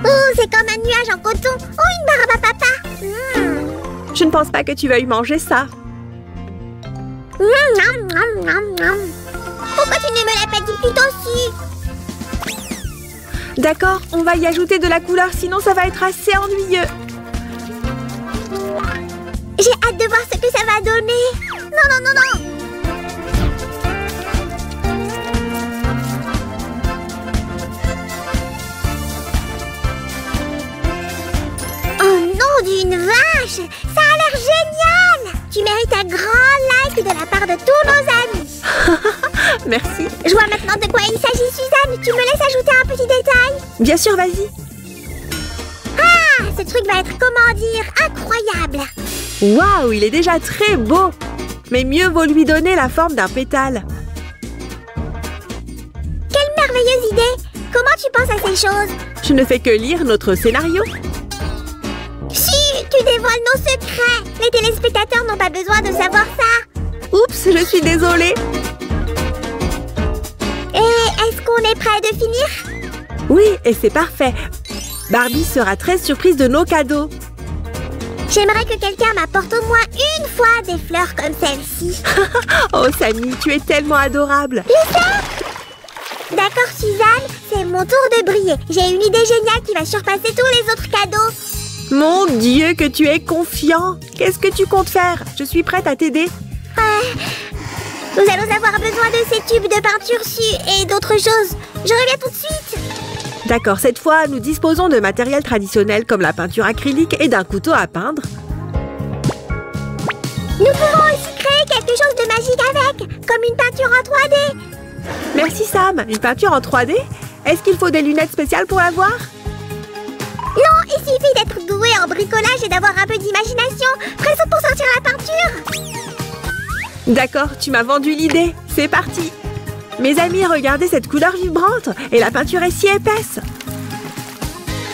Oh, c'est comme un nuage en coton. Oh, une barbe à papa. Je ne pense pas que tu veuilles manger ça. Nom, nom, nom, nom. Pourquoi tu ne me l'as pas dit plus tôt si? D'accord, on va y ajouter de la couleur, sinon ça va être assez ennuyeux. J'ai hâte de voir ce que ça va donner. Non, non, non, non. Oh non, d'une vache! Ça a l'air génial! Tu mérites un grand like de la part de tous nos amis. Merci. Je vois maintenant de quoi il s'agit, Suzanne. Tu me laisses ajouter un petit détail? Bien sûr, vas-y. Ah, ce truc va être, comment dire, incroyable. Waouh, il est déjà très beau. Mais mieux vaut lui donner la forme d'un pétale. Quelle merveilleuse idée! Comment tu penses à ces choses? Je ne fais que lire notre scénario. Chut, tu dévoiles nos secrets. Les téléspectateurs n'ont pas besoin de savoir ça. Oups, je suis désolée. Et est-ce qu'on est prêt de finir? Oui, et c'est parfait. Barbie sera très surprise de nos cadeaux. J'aimerais que quelqu'un m'apporte au moins une fois des fleurs comme celle-ci. Oh, Samy, tu es tellement adorable. Je sais. D'accord, Suzanne, c'est mon tour de briller. J'ai une idée géniale qui va surpasser tous les autres cadeaux. Mon Dieu, que tu es confiant. Qu'est-ce que tu comptes faire? Je suis prête à t'aider. Nous allons avoir besoin de ces tubes de peinture et d'autres choses. Je reviens tout de suite. D'accord, cette fois, nous disposons de matériel traditionnel comme la peinture acrylique et d'un couteau à peindre. Nous pouvons aussi créer quelque chose de magique avec, comme une peinture en 3D. Merci Sam. Une peinture en 3D? Est-ce qu'il faut des lunettes spéciales pour la voir? Non, il suffit d'être doué en bricolage et d'avoir un peu d'imagination. Prêt pour sortir la peinture? D'accord, tu m'as vendu l'idée. C'est parti. Mes amis, regardez cette couleur vibrante. Et la peinture est si épaisse.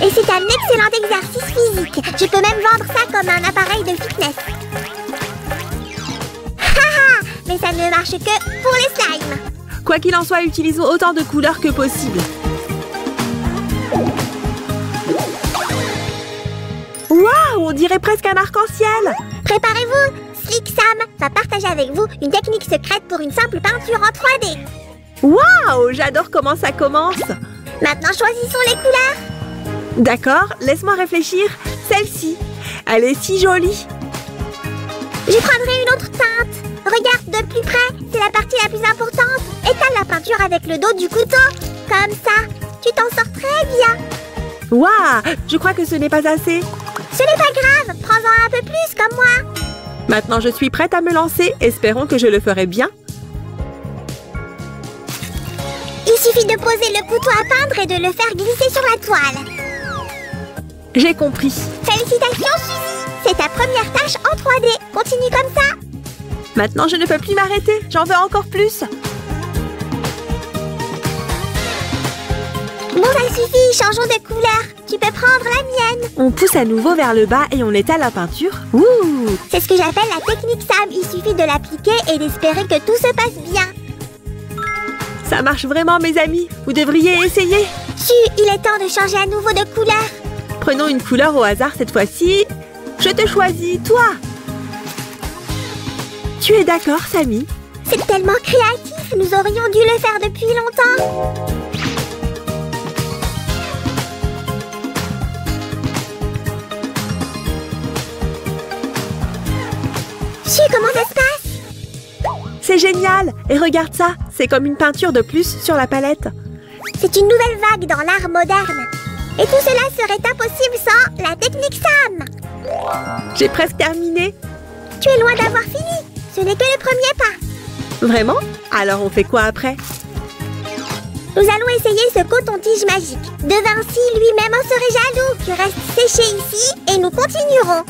Et c'est un excellent exercice physique. Je peux même vendre ça comme un appareil de fitness. Haha, mais ça ne marche que pour les slimes. Quoi qu'il en soit, utilisons autant de couleurs que possible. Waouh, on dirait presque un arc-en-ciel. Préparez-vous, Slick Sam va partager avec vous une technique secrète pour une simple peinture en 3D. Waouh, j'adore comment ça commence. Maintenant, choisissons les couleurs. D'accord, laisse-moi réfléchir. Celle-ci, elle est si jolie. Je prendrai une autre teinte. Regarde de plus près, c'est la partie la plus importante. Étale la peinture avec le dos du couteau. Comme ça, tu t'en sors très bien. Waouh, je crois que ce n'est pas assez. Ce n'est pas grave, prends-en un peu plus comme moi. Maintenant, je suis prête à me lancer. Espérons que je le ferai bien. Il suffit de poser le couteau à peindre et de le faire glisser sur la toile. J'ai compris. Félicitations, Suzy. C'est ta première tâche en 3D. Continue comme ça. Maintenant, je ne peux plus m'arrêter. J'en veux encore plus. Bon, ça suffit. Changeons de couleur. Tu peux prendre la mienne. On pousse à nouveau vers le bas et on étale la peinture. Ouh! C'est ce que j'appelle la technique Sam. Il suffit de l'appliquer et d'espérer que tout se passe bien. Ça marche vraiment, mes amis. Vous devriez essayer. Il est temps de changer à nouveau de couleur. Prenons une couleur au hasard cette fois-ci. Je te choisis, toi. Tu es d'accord, Samy? C'est tellement créatif. Nous aurions dû le faire depuis longtemps. Comment ça se passe? C'est génial! Et regarde ça, c'est comme une peinture de plus sur la palette. C'est une nouvelle vague dans l'art moderne. Et tout cela serait impossible sans la technique Sam. J'ai presque terminé. Tu es loin d'avoir fini. Ce n'est que le premier pas. Vraiment? Alors on fait quoi après? Nous allons essayer ce coton-tige magique. De Vinci lui-même en serait jaloux. Tu restes séché ici et et nous continuerons.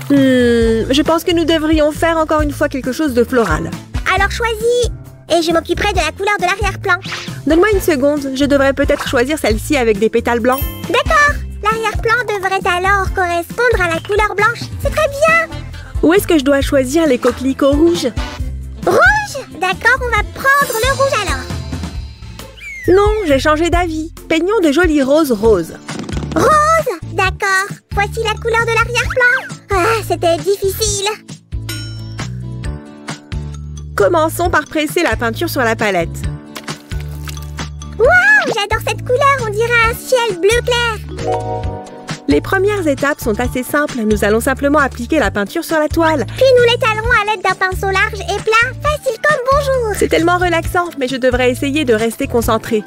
Je pense que nous devrions faire encore une fois quelque chose de floral. Alors choisis, et je m'occuperai de la couleur de l'arrière-plan. Donne-moi une seconde, je devrais peut-être choisir celle-ci avec des pétales blancs. D'accord, l'arrière-plan devrait alors correspondre à la couleur blanche. C'est très bien. Où est-ce que je dois choisir les coquelicots rouges? Rouge? D'accord, on va prendre le rouge alors. Non, j'ai changé d'avis. Peignons de jolies roses roses. Rose? D'accord, voici la couleur de l'arrière-plan. Ah, c'était difficile. Commençons par presser la peinture sur la palette. Waouh, j'adore cette couleur, on dirait un ciel bleu clair. Les premières étapes sont assez simples. Nous allons simplement appliquer la peinture sur la toile. Puis nous l'étalerons à l'aide d'un pinceau large et plat, facile comme bonjour. C'est tellement relaxant, mais je devrais essayer de rester concentrée.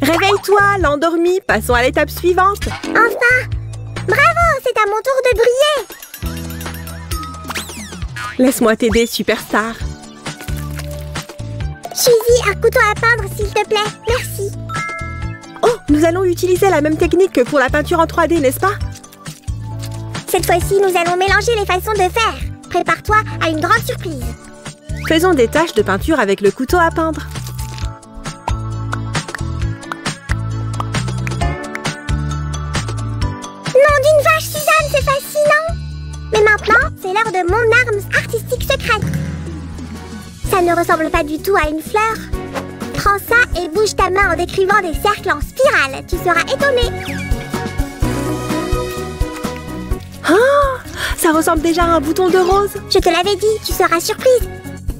Réveille-toi, l'endormi, passons à l'étape suivante. Enfin! Bravo, c'est à mon tour de briller. Laisse-moi t'aider, superstar. Suzy, un couteau à peindre, s'il te plaît. Merci. Oh, nous allons utiliser la même technique que pour la peinture en 3D, n'est-ce pas? Cette fois-ci, nous allons mélanger les façons de faire. Prépare-toi à une grande surprise. Faisons des taches de peinture avec le couteau à peindre. Nom d'une vache, Suzanne, c'est fascinant. Mais maintenant, c'est l'heure de mon arme artistique secrète. Ça ne ressemble pas du tout à une fleur. Prends ça et bouge ta main en décrivant des cercles en spirale. Tu seras étonné. Oh, ça ressemble déjà à un bouton de rose. Je te l'avais dit, tu seras surprise.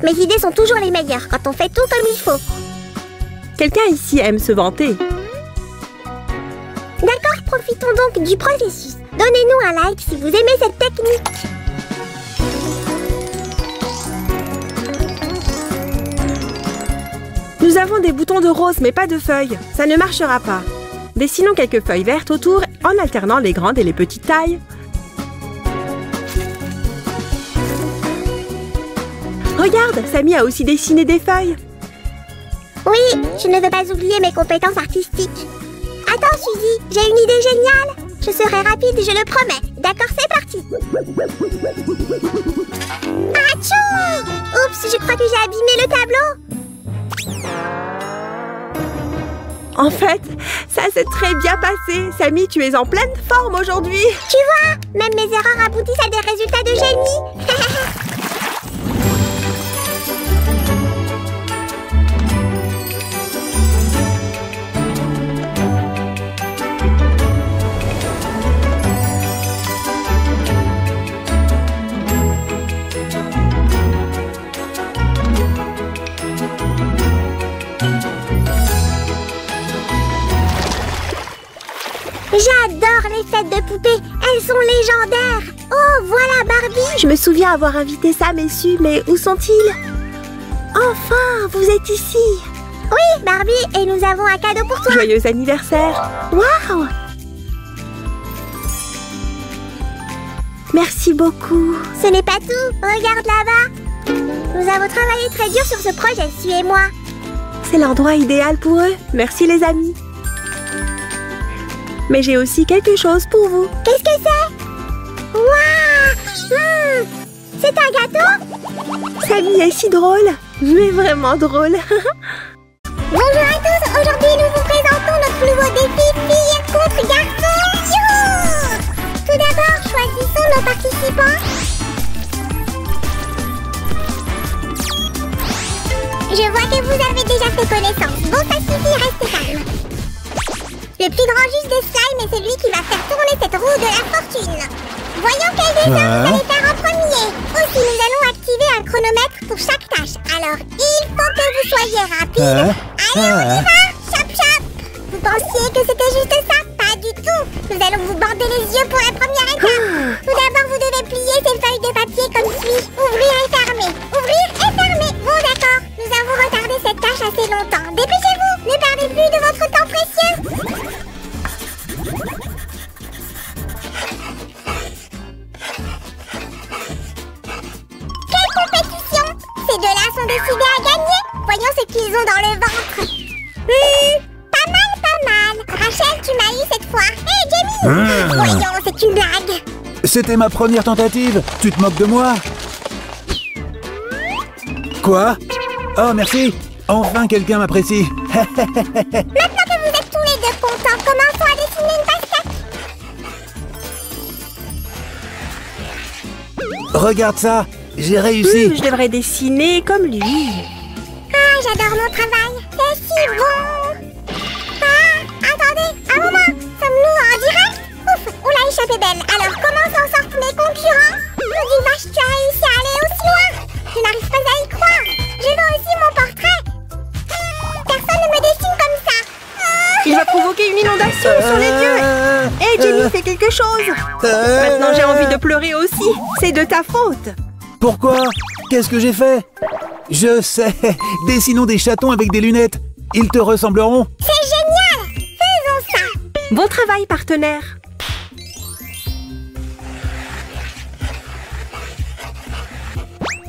Mes idées sont toujours les meilleures quand on fait tout comme il faut. Quelqu'un ici aime se vanter. D'accord, profitons donc du processus. Donnez-nous un like si vous aimez cette technique. Nous avons des boutons de rose, mais pas de feuilles. Ça ne marchera pas. Dessinons quelques feuilles vertes autour en alternant les grandes et les petites tailles. Regarde, Samy a aussi dessiné des feuilles. Oui, je ne veux pas oublier mes compétences artistiques. Attends, Suzy, j'ai une idée géniale. Je serai rapide, je le promets. D'accord, c'est parti. Atchou! Oups, je crois que j'ai abîmé le tableau. En fait, ça s'est très bien passé. Samy, tu es en pleine forme aujourd'hui. Tu vois, même mes erreurs aboutissent à des résultats de génie. J'adore les fêtes de poupées, elles sont légendaires. Oh, voilà Barbie. Je me souviens avoir invité Sam et Sue, mais où sont-ils? Enfin, vous êtes ici. Oui, Barbie, et nous avons un cadeau pour toi. Joyeux anniversaire. Waouh! Merci beaucoup. Ce n'est pas tout, regarde là-bas. Nous avons travaillé très dur sur ce projet, Sue et moi. C'est l'endroit idéal pour eux. Merci les amis. Mais j'ai aussi quelque chose pour vous. Qu'est-ce que c'est? Waouh! C'est un gâteau? Samy est si drôle, mais vraiment drôle. Bonjour à tous, aujourd'hui nous vous présentons notre nouveau défi filles contre garçons. Youhou! Tout d'abord, choisissons nos participants. Je vois que vous avez déjà fait connaissance. Bon, ça suffit, restez calme. Le plus grand juge des slimes est celui qui va faire tourner cette roue de la fortune. Voyons quel dessin vous allez faire en premier. Aussi, nous allons activer un chronomètre pour chaque tâche. Alors, il faut que vous soyez rapide. Allez, on y va. Chop, chop. Vous pensiez que c'était juste ça? Pas du tout. Nous allons vous bander les yeux pour la première étape. Tout d'abord, vous devez plier ces feuilles de papier comme suit. Ouvrir et fermer. Ouvrir et fermer. Bon, d'accord. Nous avons retardé cette tâche assez longtemps. Dépêchez-vous. Ne perdez plus de votre temps précieux. Quelle compétition! Ces deux-là sont décidés à gagner. Voyons ce qu'ils ont dans le ventre. Pas mal, pas mal. Rachel, tu m'as eu cette fois. Hé, Jamie! Voyons, c'est une blague. C'était ma première tentative. Tu te moques de moi? Quoi? Oh, merci. Enfin, quelqu'un m'apprécie. Maintenant que vous êtes tous les deux contents, commençons à dessiner une basket. Regarde ça. J'ai réussi. Je devrais dessiner comme lui. Ah, j'adore mon travail. C'est si bon. Ah, attendez, un moment. Sommes-nous en direct? Ouf, on l'a échappé belle. Alors, comment s'en sortent mes concurrents? Mon Dieu, vache, tu as réussi à aller aussi loin. Je n'arrive pas à y croire. Je veux aussi mon portrait. Personne ne me dessine comme ça. Il va provoquer une inondation sur les dieux. Hé, Jenny, fais quelque chose. Maintenant, j'ai envie de pleurer aussi. C'est de ta faute. Pourquoi? Qu'est-ce que j'ai fait? Je sais. Dessinons des chatons avec des lunettes. Ils te ressembleront. C'est génial. Faisons ça. Bon travail, partenaire.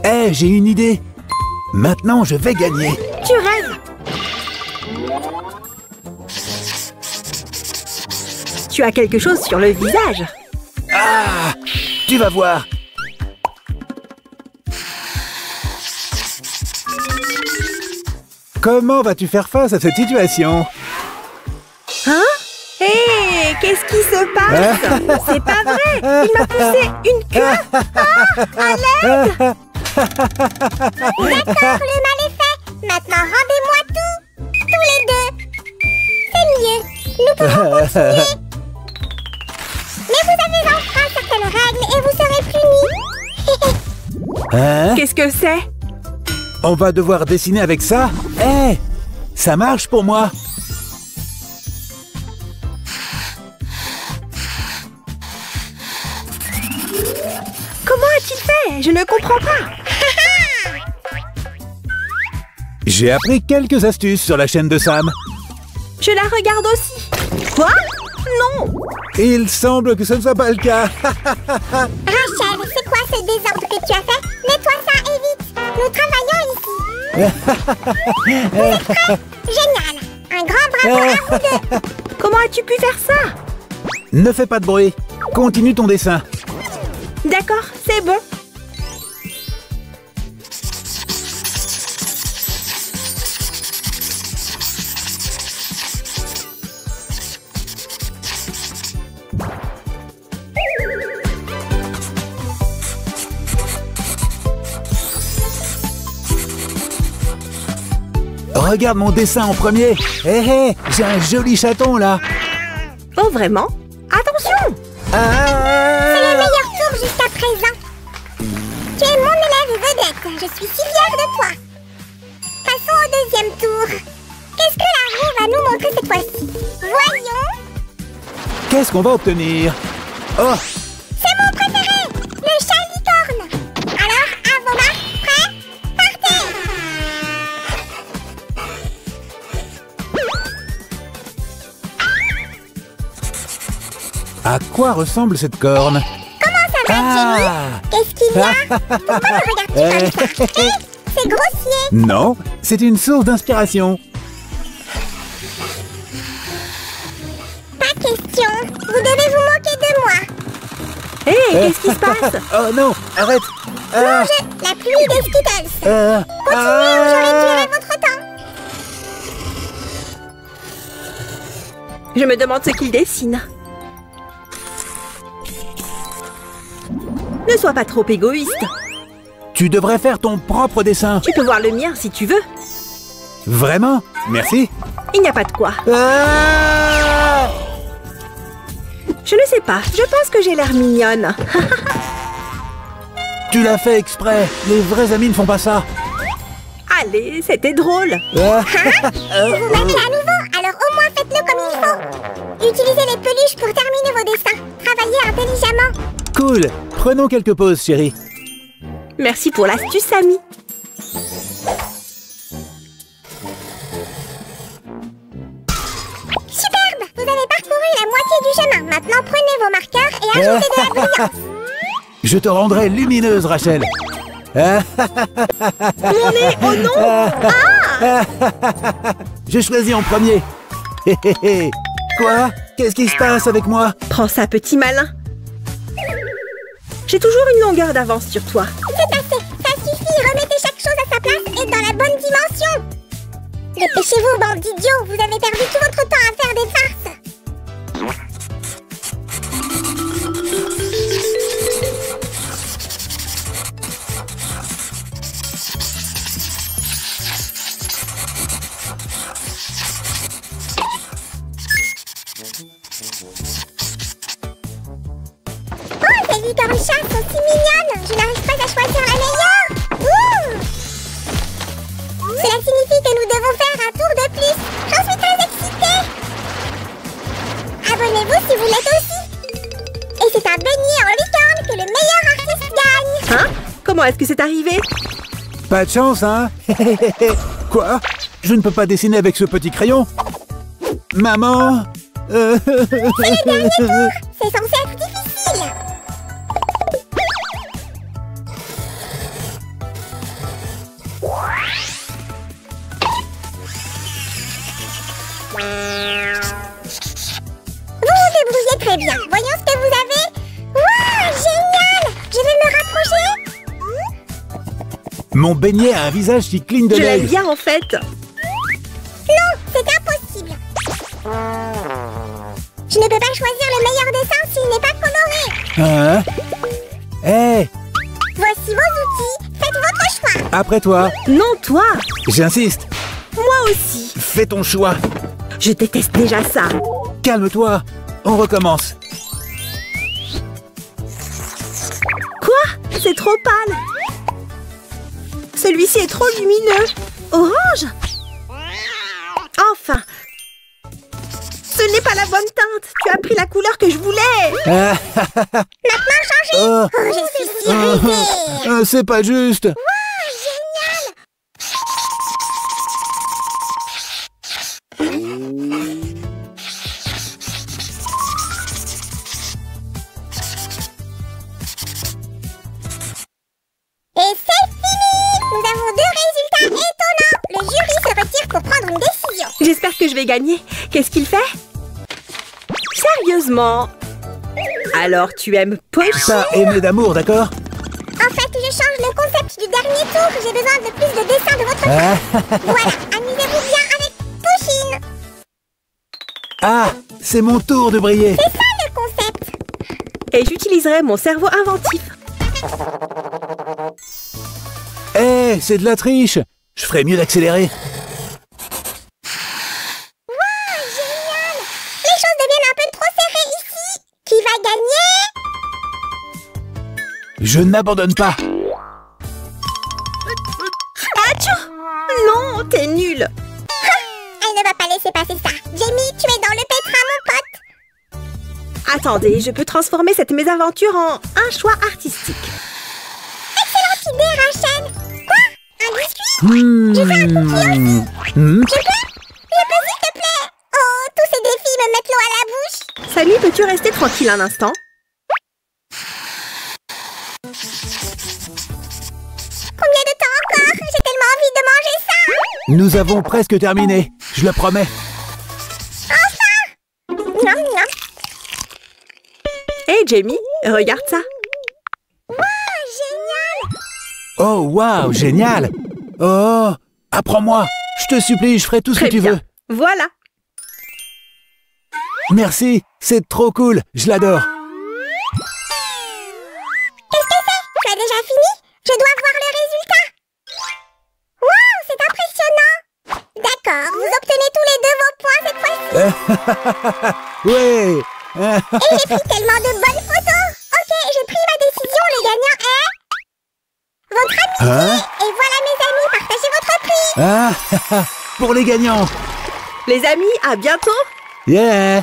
Hé, j'ai une idée. Maintenant, je vais gagner. Tu rêves. Tu as quelque chose sur le visage. Ah! Tu vas voir. Comment vas-tu faire face à cette situation? Hein? Hé, qu'est-ce qui se passe? C'est pas vrai. Il m'a poussé une queue. À l'aide. D'accord, le mal est fait. Maintenant, rendez-moi tout. Tous les deux. C'est mieux. Nous pouvons continuer. Mais vous avez enfreint certaines règles et vous serez punis. Hein? Qu'est-ce que c'est? On va devoir dessiner avec ça? Hé! Ça marche pour moi. Comment a-t-il fait? Je ne comprends pas. J'ai appris quelques astuces sur la chaîne de Sam. Je la regarde aussi. Quoi? Non. Il semble que ce ne soit pas le cas. Rachel, c'est quoi ce désordre que tu as fait? Nettoie ça et vite. Nous travaillons ici. Vous êtes prêts? Génial. Un grand bravo à vous deux. Comment as-tu pu faire ça? Ne fais pas de bruit. Continue ton dessin. D'accord, c'est bon. Regarde mon dessin en premier. Hé, j'ai un joli chaton là. Oh, vraiment? Attention! C'est le Ah! meilleur tour jusqu'à présent. Tu es mon élève vedette. Je suis si fière de toi. Passons au deuxième tour. Qu'est-ce que la roue va nous montrer cette fois-ci? Voyons. Qu'est-ce qu'on va obtenir? Oh! C'est mon préféré, le chat licorne. Alors, à vos marques, prêts? Partez! À quoi ressemble cette corne? Comment ça va, Jenny? Qu'est-ce qu'il y a? Pourquoi me regardes-tu comme ça? Hé, c'est grossier. Non, c'est une source d'inspiration. Pas question. Vous devez vous moquer de moi. Hé, qu'est-ce qui se passe? Oh non, arrête. Mange la pluie des Skittles. Continuez ou je réduirai votre temps. Je me demande ce qu'il dessine. Ne sois pas trop égoïste. Tu devrais faire ton propre dessin. Tu peux voir le mien si tu veux. Vraiment? Merci. Il n'y a pas de quoi. Ah! Je ne sais pas, je pense que j'ai l'air mignonne. Tu l'as fait exprès. Les vrais amis ne font pas ça. Allez, c'était drôle. Vous m'aimez à nouveau, alors au moins faites-le comme il faut. Utilisez les peluches pour terminer vos dessins. Travaillez intelligemment. Cool. Prenons quelques pauses, chérie. Merci pour l'astuce, Samy. Maintenant, prenez vos marqueurs et ajoutez de la brillance. Je te rendrai lumineuse, Rachel. Mon nez, oh non! Ah! Je choisis en premier. Quoi? Qu'est-ce qui se passe avec moi? Prends ça, petit malin. J'ai toujours une longueur d'avance sur toi. C'est assez, ça suffit. Remettez chaque chose à sa place et dans la bonne dimension. Dépêchez-vous, bande d'idiots. Vous avez perdu tout votre temps à faire des farces. Ces licornes chats sont si mignonnes. Je n'arrive pas à choisir la meilleure. Ouh! Cela signifie que nous devons faire un tour de plus. J'en suis très excitée. Abonnez-vous si vous l'êtes aussi. Et c'est un beignet en licorne que le meilleur artiste gagne. Hein? Comment est-ce que c'est arrivé? Pas de chance, hein? Quoi? Je ne peux pas dessiner avec ce petit crayon? Maman? C'est le dernier tour. C'est censé être difficile. Vous vous débrouillez très bien. Voyons ce que vous avez. Waouh, génial! Je vais me rapprocher. Mon beignet a un visage qui cligne de Je l'aime l'œil. bien, en fait. Non, c'est impossible. Je ne peux pas choisir le meilleur dessin s'il n'est pas coloré. Hein? Hé! Voici vos outils. Faites votre choix. Après toi. Non, toi. J'insiste. Moi aussi. Fais ton choix. Je déteste déjà ça. Calme-toi. On recommence. Quoi? C'est trop pâle. Celui-ci est trop lumineux. Orange? Enfin. Ce n'est pas la bonne teinte. Tu as pris la couleur que je voulais. Maintenant, changez. Oh. Oh, je suis si ridée. C'est pas juste. Waouh, génial. Et c'est fini. Nous avons deux résultats étonnants. Le jury se retire pour prendre une décision. J'espère que je vais gagner. Qu'est-ce qu'il fait? Sérieusement? Alors, tu aimes Pochine? Pas aimer d'amour, d'accord? En fait, je change le concept du dernier tour. J'ai besoin de plus de dessins de votre part. Voilà, amusez-vous bien avec Pochine. Ah, c'est mon tour de briller. C'est ça le concept. Et j'utiliserai mon cerveau inventif. Hé, c'est de la triche. Je ferais mieux d'accélérer. Waouh, génial. Les choses deviennent un peu trop serrées ici. Qui va gagner? Je n'abandonne pas. Atchou! Non, t'es nul. Elle ne va pas laisser passer ça. Jamie, tu es dans le pétrin, mon pote. Attendez, je peux transformer cette mésaventure en un choix artistique. Excellente idée, Rachel. Quoi? Un biscuit? Hmm. Je veux un cookie aussi. Hmm. Je peux, s'il te plaît. Oh, tous ces défis me mettent l'eau à la bouche. Samy, peux-tu rester tranquille un instant? Combien de temps encore? J'ai tellement envie de manger ça. Nous avons presque terminé. Je le promets. Miam, miam. Hé, Jamie, regarde ça. Waouh, génial. Oh, waouh, génial. Oh, apprends-moi. Je te supplie, je ferai tout ce Très que tu bien. veux. Voilà. Merci, c'est trop cool. Je l'adore. Qu'est-ce que c'est? Tu as déjà fini? Je dois voir le résultat. Waouh, c'est impressionnant. D'accord, vous obtenez tous les deux vos points cette fois-ci. Ouais. Et j'ai pris tellement de bonnes photos. Ok, j'ai pris ma décision. Le gagnant est... votre ami. Hein? Et voilà mes amis, partagez votre prix. Ah, pour les gagnants. Les amis, à bientôt. Yeah.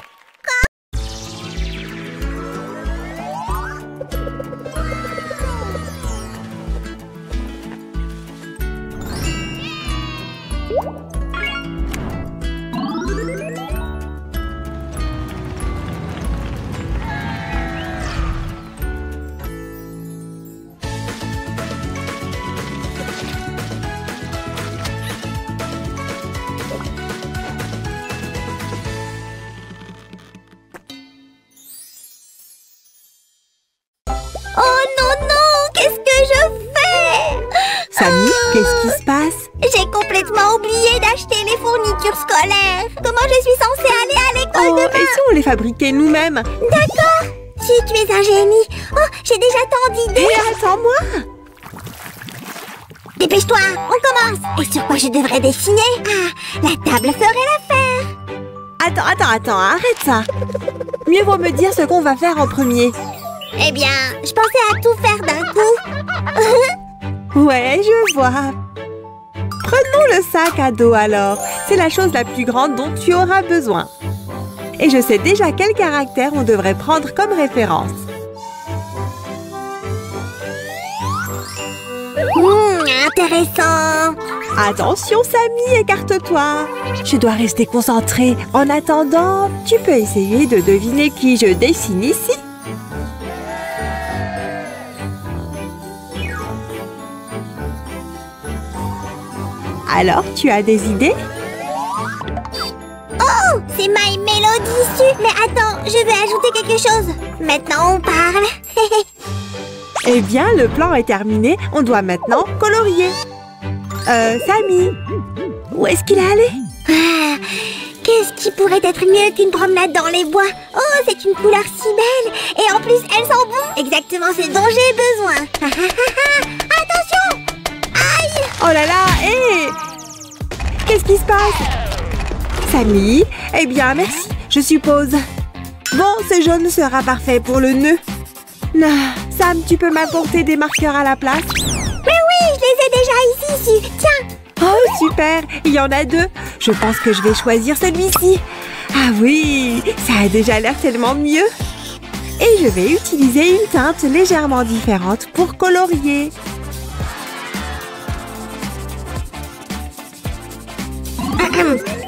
Samy, qu'est-ce qui se passe? J'ai complètement oublié d'acheter les fournitures scolaires. Comment je suis censée aller à l'école demain? Et si on les fabriquait nous-mêmes? D'accord. Si tu es un génie. Oh, j'ai déjà tant d'idées. Attends-moi! Dépêche-toi, on commence. Et sur quoi je devrais dessiner? Ah, la table ferait l'affaire. Attends, arrête ça! Mieux vaut me dire ce qu'on va faire en premier. Eh bien, je pensais à tout faire d'un coup. Ouais, je vois. Prenons le sac à dos alors. C'est la chose la plus grande dont tu auras besoin. Et je sais déjà quel caractère on devrait prendre comme référence. Intéressant. Attention, Samy, écarte-toi. Je dois rester concentrée. En attendant, tu peux essayer de deviner qui je dessine ici. Alors, tu as des idées? Oh, c'est My Melody ici. Mais attends, je vais ajouter quelque chose. Maintenant, on parle. Eh bien, le plan est terminé. On doit maintenant colorier. Samy, où est-ce qu'il est allé? Ah, qu'est-ce qui pourrait être mieux qu'une promenade dans les bois? Oh, c'est une couleur si belle. Et en plus, elle sent bon. Exactement ce dont j'ai besoin. Attention! Aïe! Oh là là, hé! Qu'est-ce qui se passe? Samy, eh bien, merci, je suppose. Bon, ce jaune sera parfait pour le nœud. Ah, Sam, tu peux m'apporter des marqueurs à la place? Mais oui, je les ai déjà ici. Tiens! Oh, super! Il y en a deux. Je pense que je vais choisir celui-ci. Ah oui, ça a déjà l'air tellement mieux. Et je vais utiliser une teinte légèrement différente pour colorier.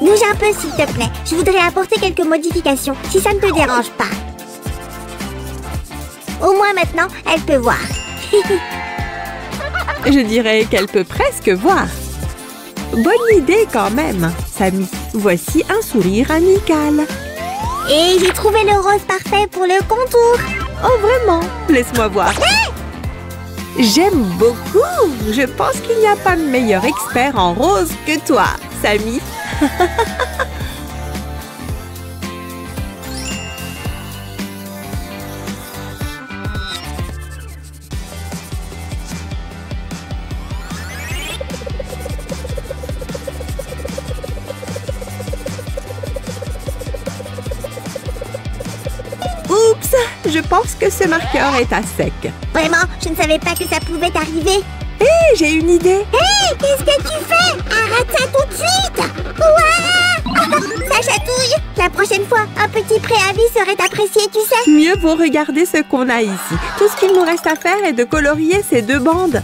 Bouge un peu, s'il te plaît. Je voudrais apporter quelques modifications, si ça ne te dérange pas. Au moins maintenant, elle peut voir. Je dirais qu'elle peut presque voir. Bonne idée quand même, Samy. Voici un sourire amical. Et j'ai trouvé le rose parfait pour le contour. Oh vraiment? Laisse-moi voir. J'aime beaucoup. Je pense qu'il n'y a pas de meilleur expert en rose que toi, Samy. Oups, je pense que ce marqueur est à sec. Vraiment, je ne savais pas que ça pouvait arriver. Hé, j'ai une idée. Hé, qu'est-ce que tu fais? Arrête ça tout de suite. Ouah! Ça chatouille. La prochaine fois, un petit préavis serait apprécié, tu sais. Mieux vaut regarder ce qu'on a ici. Tout ce qu'il nous reste à faire est de colorier ces deux bandes.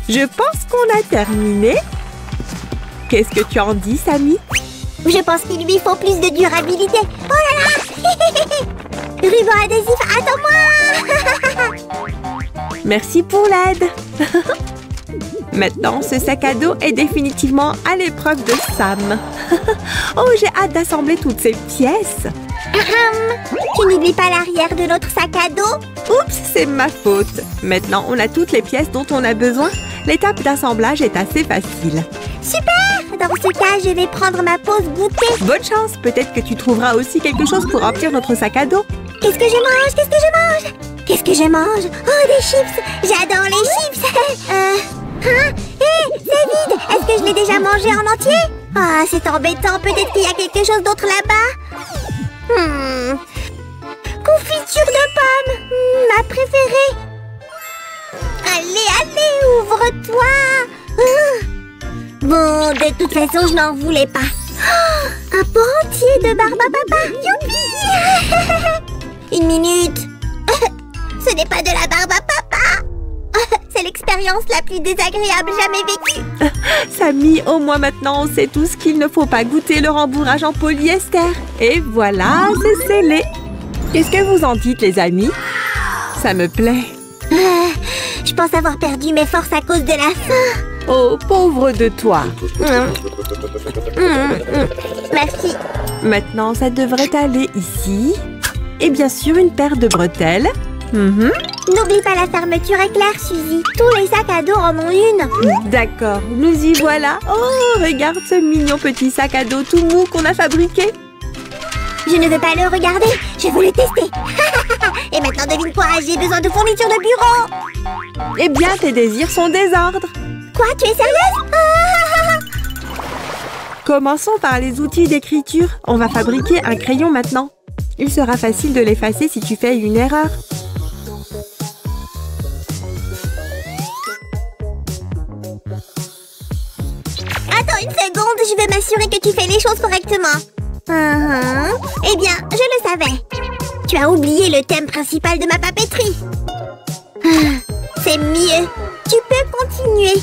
Je pense qu'on a terminé. Qu'est-ce que tu en dis, Samy? Je pense qu'il lui faut plus de durabilité. Oh là là! Ruban adhésif, attends-moi! Merci pour l'aide. Maintenant, ce sac à dos est définitivement à l'épreuve de Sam. Oh, j'ai hâte d'assembler toutes ces pièces. Tu n'oublies pas l'arrière de notre sac à dos? Oups, c'est ma faute. Maintenant, on a toutes les pièces dont on a besoin. L'étape d'assemblage est assez facile. Super! Dans ce cas, je vais prendre ma pause goûter. Bonne chance, peut-être que tu trouveras aussi quelque chose pour remplir notre sac à dos. Qu'est-ce que je mange? Qu'est-ce que je mange? Qu'est-ce que je mange? Oh, des chips! J'adore les chips! Hé, c'est vide! Est-ce que je l'ai déjà mangé en entier? Ah, c'est embêtant. Peut-être qu'il y a quelque chose d'autre là-bas. Confiture de pommes! Ma préférée! Allez, ouvre-toi! Bon, de toute façon, je n'en voulais pas. Oh, un pot entier de barbe à papa! Youpi! Une minute! Ce n'est pas de la barbe à papa! C'est l'expérience la plus désagréable jamais vécue! Samy, au moins maintenant, on sait tous qu'il ne faut pas goûter le rembourrage en polyester. Et voilà, c'est scellé. Qu'est-ce que vous en dites, les amis? Ça me plaît. Je pense avoir perdu mes forces à cause de la faim. Oh, pauvre de toi. Merci. Maintenant, ça devrait aller ici. Et bien sûr, une paire de bretelles. N'oublie pas la fermeture éclair, Suzy. Tous les sacs à dos en ont une. D'accord, nous y voilà. Oh, regarde ce mignon petit sac à dos tout mou qu'on a fabriqué. Je ne veux pas le regarder, je veux le tester. Et maintenant, devine quoi, j'ai besoin de fournitures de bureau. Eh bien, tes désirs sont désordre. Quoi, tu es sérieuse? Commençons par les outils d'écriture. On va fabriquer un crayon maintenant. Il sera facile de l'effacer si tu fais une erreur. Attends une seconde, je veux m'assurer que tu fais les choses correctement. Eh bien, je le savais. Tu as oublié le thème principal de ma papeterie. C'est mieux. Tu peux continuer.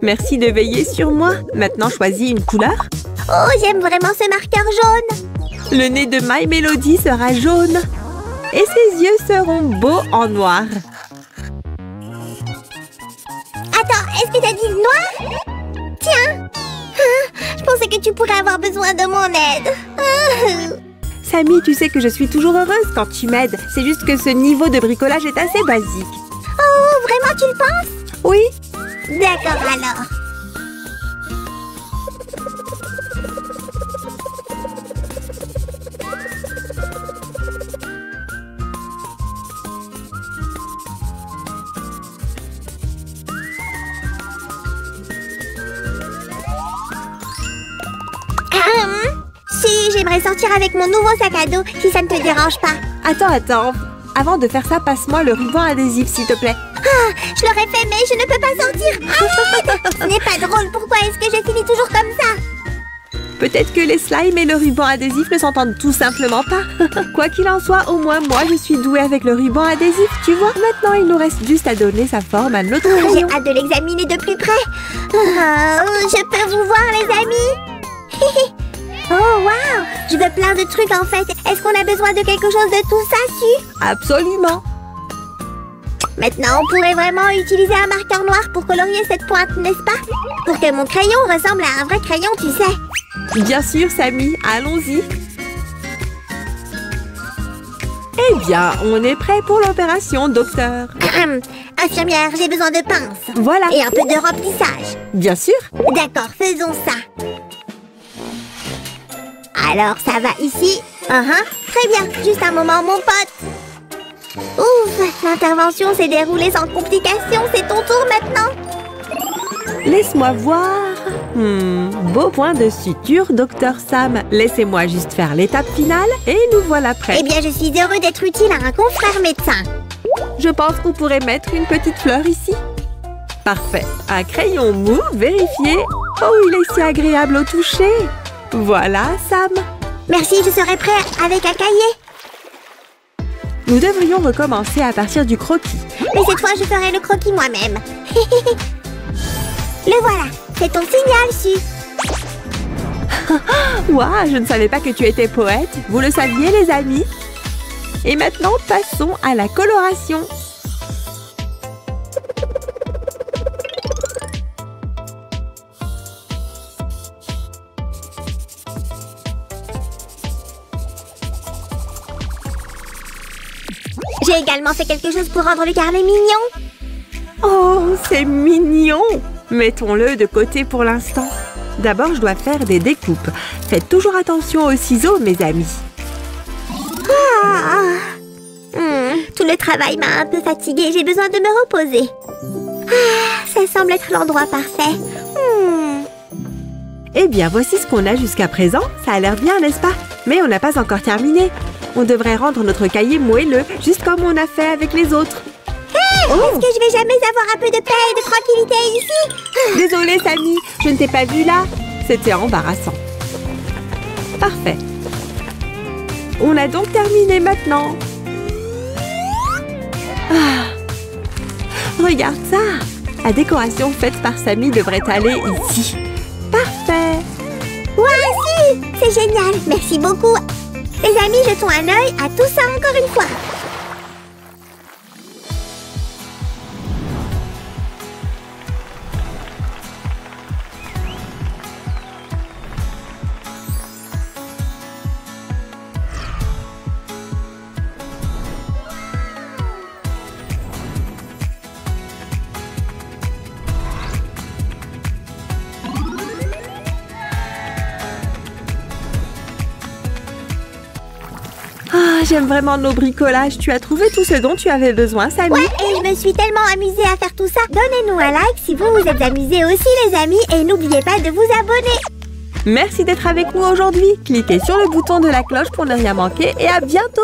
Merci de veiller sur moi. Maintenant, choisis une couleur. Oh, j'aime vraiment ce marqueur jaune. Le nez de My Melody sera jaune. Et ses yeux seront beaux en noir. Attends, est-ce que t'as dit noir? Tiens. Je pensais que tu pourrais avoir besoin de mon aide. Sammy, tu sais que je suis toujours heureuse quand tu m'aides. C'est juste que ce niveau de bricolage est assez basique. Oh, vraiment, tu le penses? Oui. D'accord, alors. Si, j'aimerais sortir avec mon nouveau sac à dos, si ça ne te dérange pas. Attends. Avant de faire ça, passe-moi le ruban adhésif, s'il te plaît. Je l'aurais fait, mais je ne peux pas sortir. Ce n'est pas drôle. Pourquoi est-ce que je finis toujours comme ça? Peut-être que les slimes et le ruban adhésif ne s'entendent tout simplement pas. Quoi qu'il en soit, au moins moi, je suis douée avec le ruban adhésif, tu vois. Maintenant, il nous reste juste à donner sa forme à notre crayon. J'ai hâte de l'examiner de plus près. Je peux vous voir, les amis? Oh, wow! Je veux plein de trucs, en fait. Est-ce qu'on a besoin de quelque chose de tout ça, Su? Absolument. Maintenant, on pourrait vraiment utiliser un marqueur noir pour colorier cette pointe, n'est-ce pas? Pour que mon crayon ressemble à un vrai crayon, tu sais. Bien sûr, Sammy. Allons-y. Eh bien, on est prêt pour l'opération, docteur. Infirmière, j'ai besoin de pinces. Voilà. Et un peu de remplissage. Bien sûr. D'accord, faisons ça. Alors, ça va ici. Très bien. Juste un moment, mon pote. Ouf, l'intervention s'est déroulée sans complications. C'est ton tour maintenant. Laisse-moi voir. Beau point de suture, docteur Sam. Laissez-moi juste faire l'étape finale et nous voilà prêts. Eh bien, je suis heureux d'être utile à un confrère médecin. Je pense qu'on pourrait mettre une petite fleur ici. Parfait. Un crayon mou, vérifié. Oh, il est si agréable au toucher. Voilà, Sam. Merci, je serai prêt avec un cahier. Nous devrions recommencer à partir du croquis. Mais cette fois, je ferai le croquis moi-même. Le voilà. C'est ton signal, Su. Ouah, je ne savais pas que tu étais poète. Vous le saviez, les amis? Et maintenant, passons à la coloration. J'ai également fait quelque chose pour rendre le carnet mignon. Oh, c'est mignon! Mettons-le de côté pour l'instant. D'abord, je dois faire des découpes. Faites toujours attention aux ciseaux, mes amis. Tout le travail m'a un peu fatiguée. J'ai besoin de me reposer. Ça semble être l'endroit parfait. Eh bien, voici ce qu'on a jusqu'à présent. Ça a l'air bien, n'est-ce pas? Mais on n'a pas encore terminé. On devrait rendre notre cahier moelleux, juste comme on a fait avec les autres. Est-ce que je vais jamais avoir un peu de paix et de tranquillité ici? Désolée, Sammy, je ne t'ai pas vue là. C'était embarrassant. Parfait. On a donc terminé maintenant. Regarde ça. La décoration faite par Sammy devrait aller ici. Parfait. Voici! C'est génial. Merci beaucoup. Les amis, jetons un œil à tout ça encore une fois. j'aime vraiment nos bricolages. Tu as trouvé tout ce dont tu avais besoin, Samy. Ouais, et je me suis tellement amusée à faire tout ça. Donnez-nous un like si vous vous êtes amusés aussi, les amis. Et n'oubliez pas de vous abonner. Merci d'être avec nous aujourd'hui. Cliquez sur le bouton de la cloche pour ne rien manquer et à bientôt.